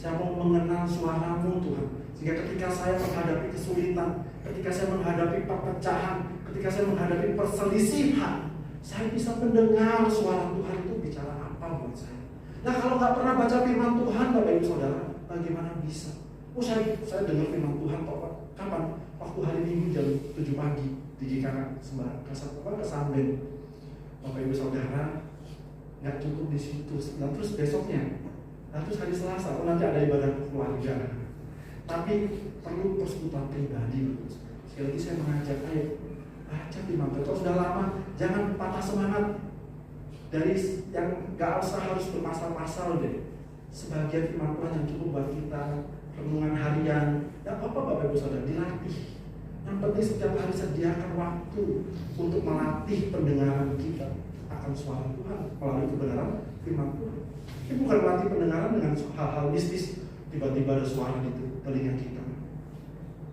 Saya mau mengenal suara-Mu, Tuhan. Sehingga ketika saya menghadapi kesulitan, ketika saya menghadapi perpecahan, ketika saya menghadapi perselisihan, saya bisa mendengar suara Tuhan itu bicara apa buat saya. Nah, kalau nggak pernah baca firman Tuhan, Bapak Ibu Saudara, bagaimana bisa? Saya dengar firman Tuhan Pak. Kapan? Waktu hari Minggu jam 7 pagi di GKK Kesamben. Bapak Ibu Saudara, nggak cukup di situ. Nah, terus besoknya, terus hari Selasa, nanti ada ibadah keluarga. Tapi perlu persekutuan pribadi. Sekali lagi saya mengajak, ayo baca firman Tuhan. Kalau sudah lama, jangan patah semangat. Dari yang gak usah harus berpasal-pasal deh. Sebagian firman Tuhan yang cukup buat kita, renungan harian, gak apa-apa Bapak Ibu Saudara, dilatih. Yang penting setiap hari sediakan waktu untuk melatih pendengaran kita akan suara Tuhan melalui kebenaran firman Tuhan. Ini bukan melatih pendengaran dengan hal-hal mistis. Tiba-tiba ada suara di telinga kita.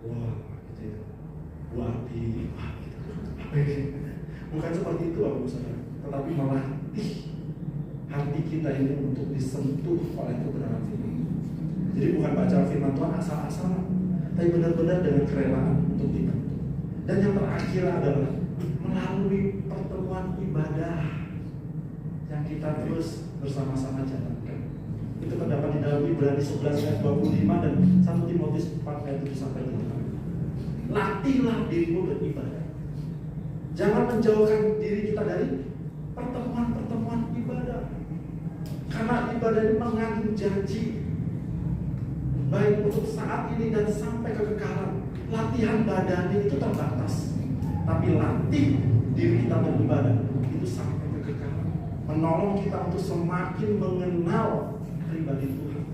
Wah, gitu ya. Api, gitu. Bukan seperti itu Bapak Ibu Saudara, tetapi melatih hati kita ini untuk disentuh oleh kebenaran firman. Jadi bukan baca firman Tuhan asal-asalan, tapi benar-benar dengan kerelaan untuk dibentuk. Dan yang terakhir adalah melalui pertemuan ibadah yang kita terus bersama-sama jalankan. Itu terdapat di dalam Ibrani 11 ayat 25 dan 1 Timotius 4 ayat 7 sampai 8. Latihlah dirimu beribadah. Jangan menjauhkan diri kita dari pertemuan-pertemuan ibadah. Karena ibadah ini mengandung janji, baik untuk saat ini dan sampai kekekalan. Latihan badani itu terbatas, tapi latih diri kita beribadah itu sampai kekekalan. Menolong kita untuk semakin mengenal pribadi Tuhan.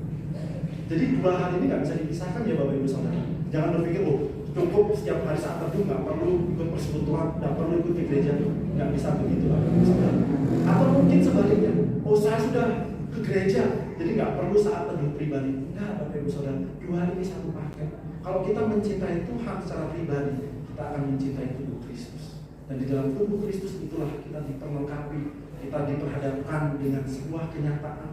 Jadi dua hal ini nggak bisa dipisahkan ya Bapak Ibu Saudara. Jangan berpikir, cukup setiap hari saat teduh, nggak perlu ikut persekutuan, nggak perlu ikut ke gereja, nggak bisa begitu Bapak Ibu Saudara. Atau mungkin sebaliknya, saya sudah ke gereja, jadi nggak perlu saat teduh pribadi. Enggak Bapak Ibu Saudara, dua hal ini satu paket. Kalau kita mencintai Tuhan secara pribadi, kita akan mencintai tubuh Kristus. Dan di dalam tubuh Kristus itulah kita diperlengkapi, kita diperhadapkan dengan sebuah kenyataan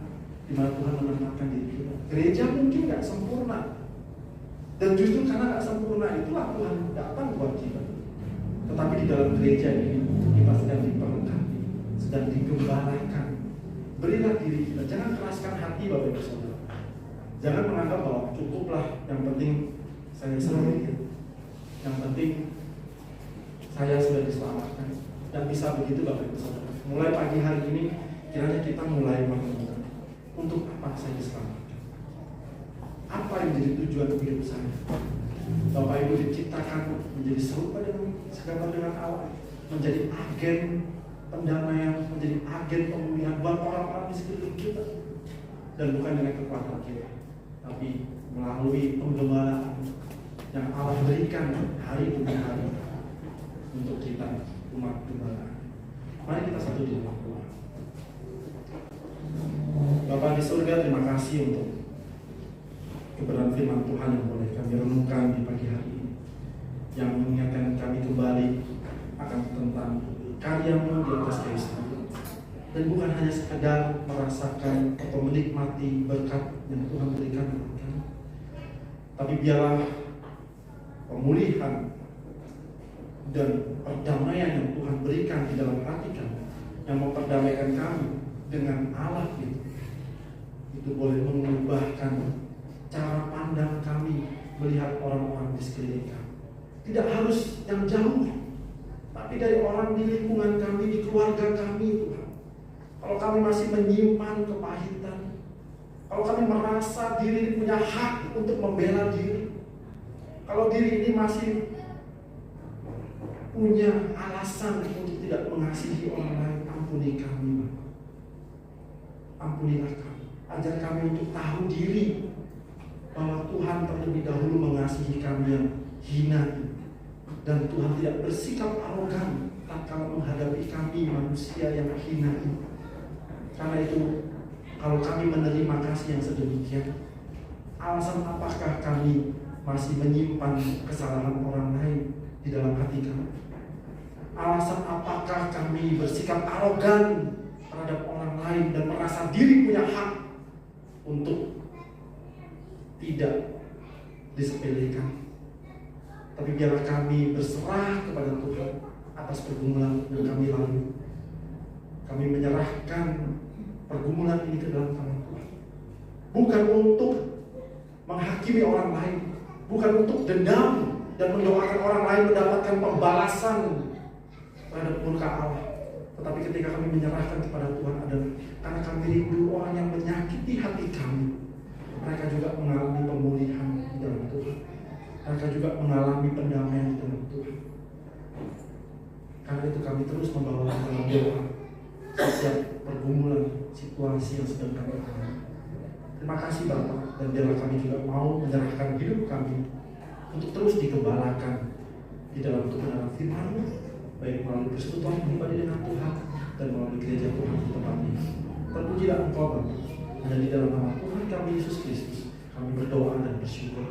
di mana Tuhan menempatkan diri kita. Gereja mungkin nggak sempurna, dan justru karena nggak sempurna itulah Tuhan datang buat kita. Tetapi di dalam gereja ini kita sedang diperlengkapi, sedang digembalakan. Berilah diri kita, jangan keraskan hati Bapak Ibu Saudara. Jangan menganggap bahwa cukuplah, yang penting saya selamat, yang penting saya sudah diselamatkan. Dan bisa begitu Bapak Ibu Saudara. Mulai pagi hari ini kiranya kita mulai merenungkan, untuk apa saya diselamatkan? Apa yang menjadi tujuan hidup saya? Bapak Ibu diciptakan menjadi serupa dengan Allah, menjadi agen pendamaian, menjadi agen pemulihan buat orang-orang di sekeliling kita, dan bukan dengan kekuatan kita, tapi melalui penggembalaan yang Allah berikan hari demi hari untuk kita umat gembala. Mari kita satu di dalam doa. Bapa di surga, terima kasih untuk kebenaran firman Tuhan yang boleh kami renungkan di pagi hari ini, yang mengingatkan kami kembali akan tentang karya-Mu di atas kayu salib, dan bukan hanya sekadar merasakan atau menikmati berkat yang Tuhan berikan kepada kami, tapi biarlah pemulihan dan perdamaian yang Tuhan berikan di dalam hati kami, yang memperdamaikan kami dengan Allah itu boleh mengubahkan cara pandang kami melihat orang-orang di sekeliling kami. Tidak harus yang jauh, tapi dari orang di lingkungan kami, di keluarga kami, Tuhan. Kalau kami masih menyimpan kepahitan, kalau kami merasa diri ini punya hak untuk membela diri, kalau diri ini masih punya alasan untuk tidak mengasihi orang lain, ampuni kami, Bapak. Ampunilah kami. Ajar kami untuk tahu diri bahwa Tuhan terlebih dahulu mengasihi kami yang hina ini. Dan Tuhan tidak bersikap arogan tatkala menghadapi kami manusia yang hina ini. Karena itu, kalau kami menerima kasih yang sedemikian, alasan apakah kami masih menyimpan kesalahan orang lain di dalam hati kami? Alasan apakah kami bersikap arogan terhadap orang lain dan merasa diri punya hak untuk tidak disepelekan? Tapi biarlah kami berserah kepada Tuhan atas pergumulan yang kami lalui. Kami menyerahkan pergumulan ini ke dalam tangan Tuhan. Bukan untuk menghakimi orang lain, bukan untuk dendam dan mendoakan orang lain mendapatkan pembalasan terhadap murka Allah. Tetapi ketika kami menyerahkan kepada Tuhan adalah karena kami rindu orang yang menyakiti hati kami, mereka juga mengalami pemulihan di dalam Tuhan. Mereka juga mengalami pendamaian di dalam Tuhan. Karena itu kami terus membawa dalam doa setiap pergumulan situasi yang sedang kami alami. Terima kasih Bapak, dan biarlah kami juga mau menyerahkan hidup kami untuk terus digembalakan di dalam kebenaran firman-Mu, baik melalui persekutuan pribadi dengan Tuhan dan melalui gereja Tuhan di tempat ini. Terpujilah Engkau Bapa, dan di dalam nama Tuhan kami Yesus Kristus kami berdoa dan bersyukur.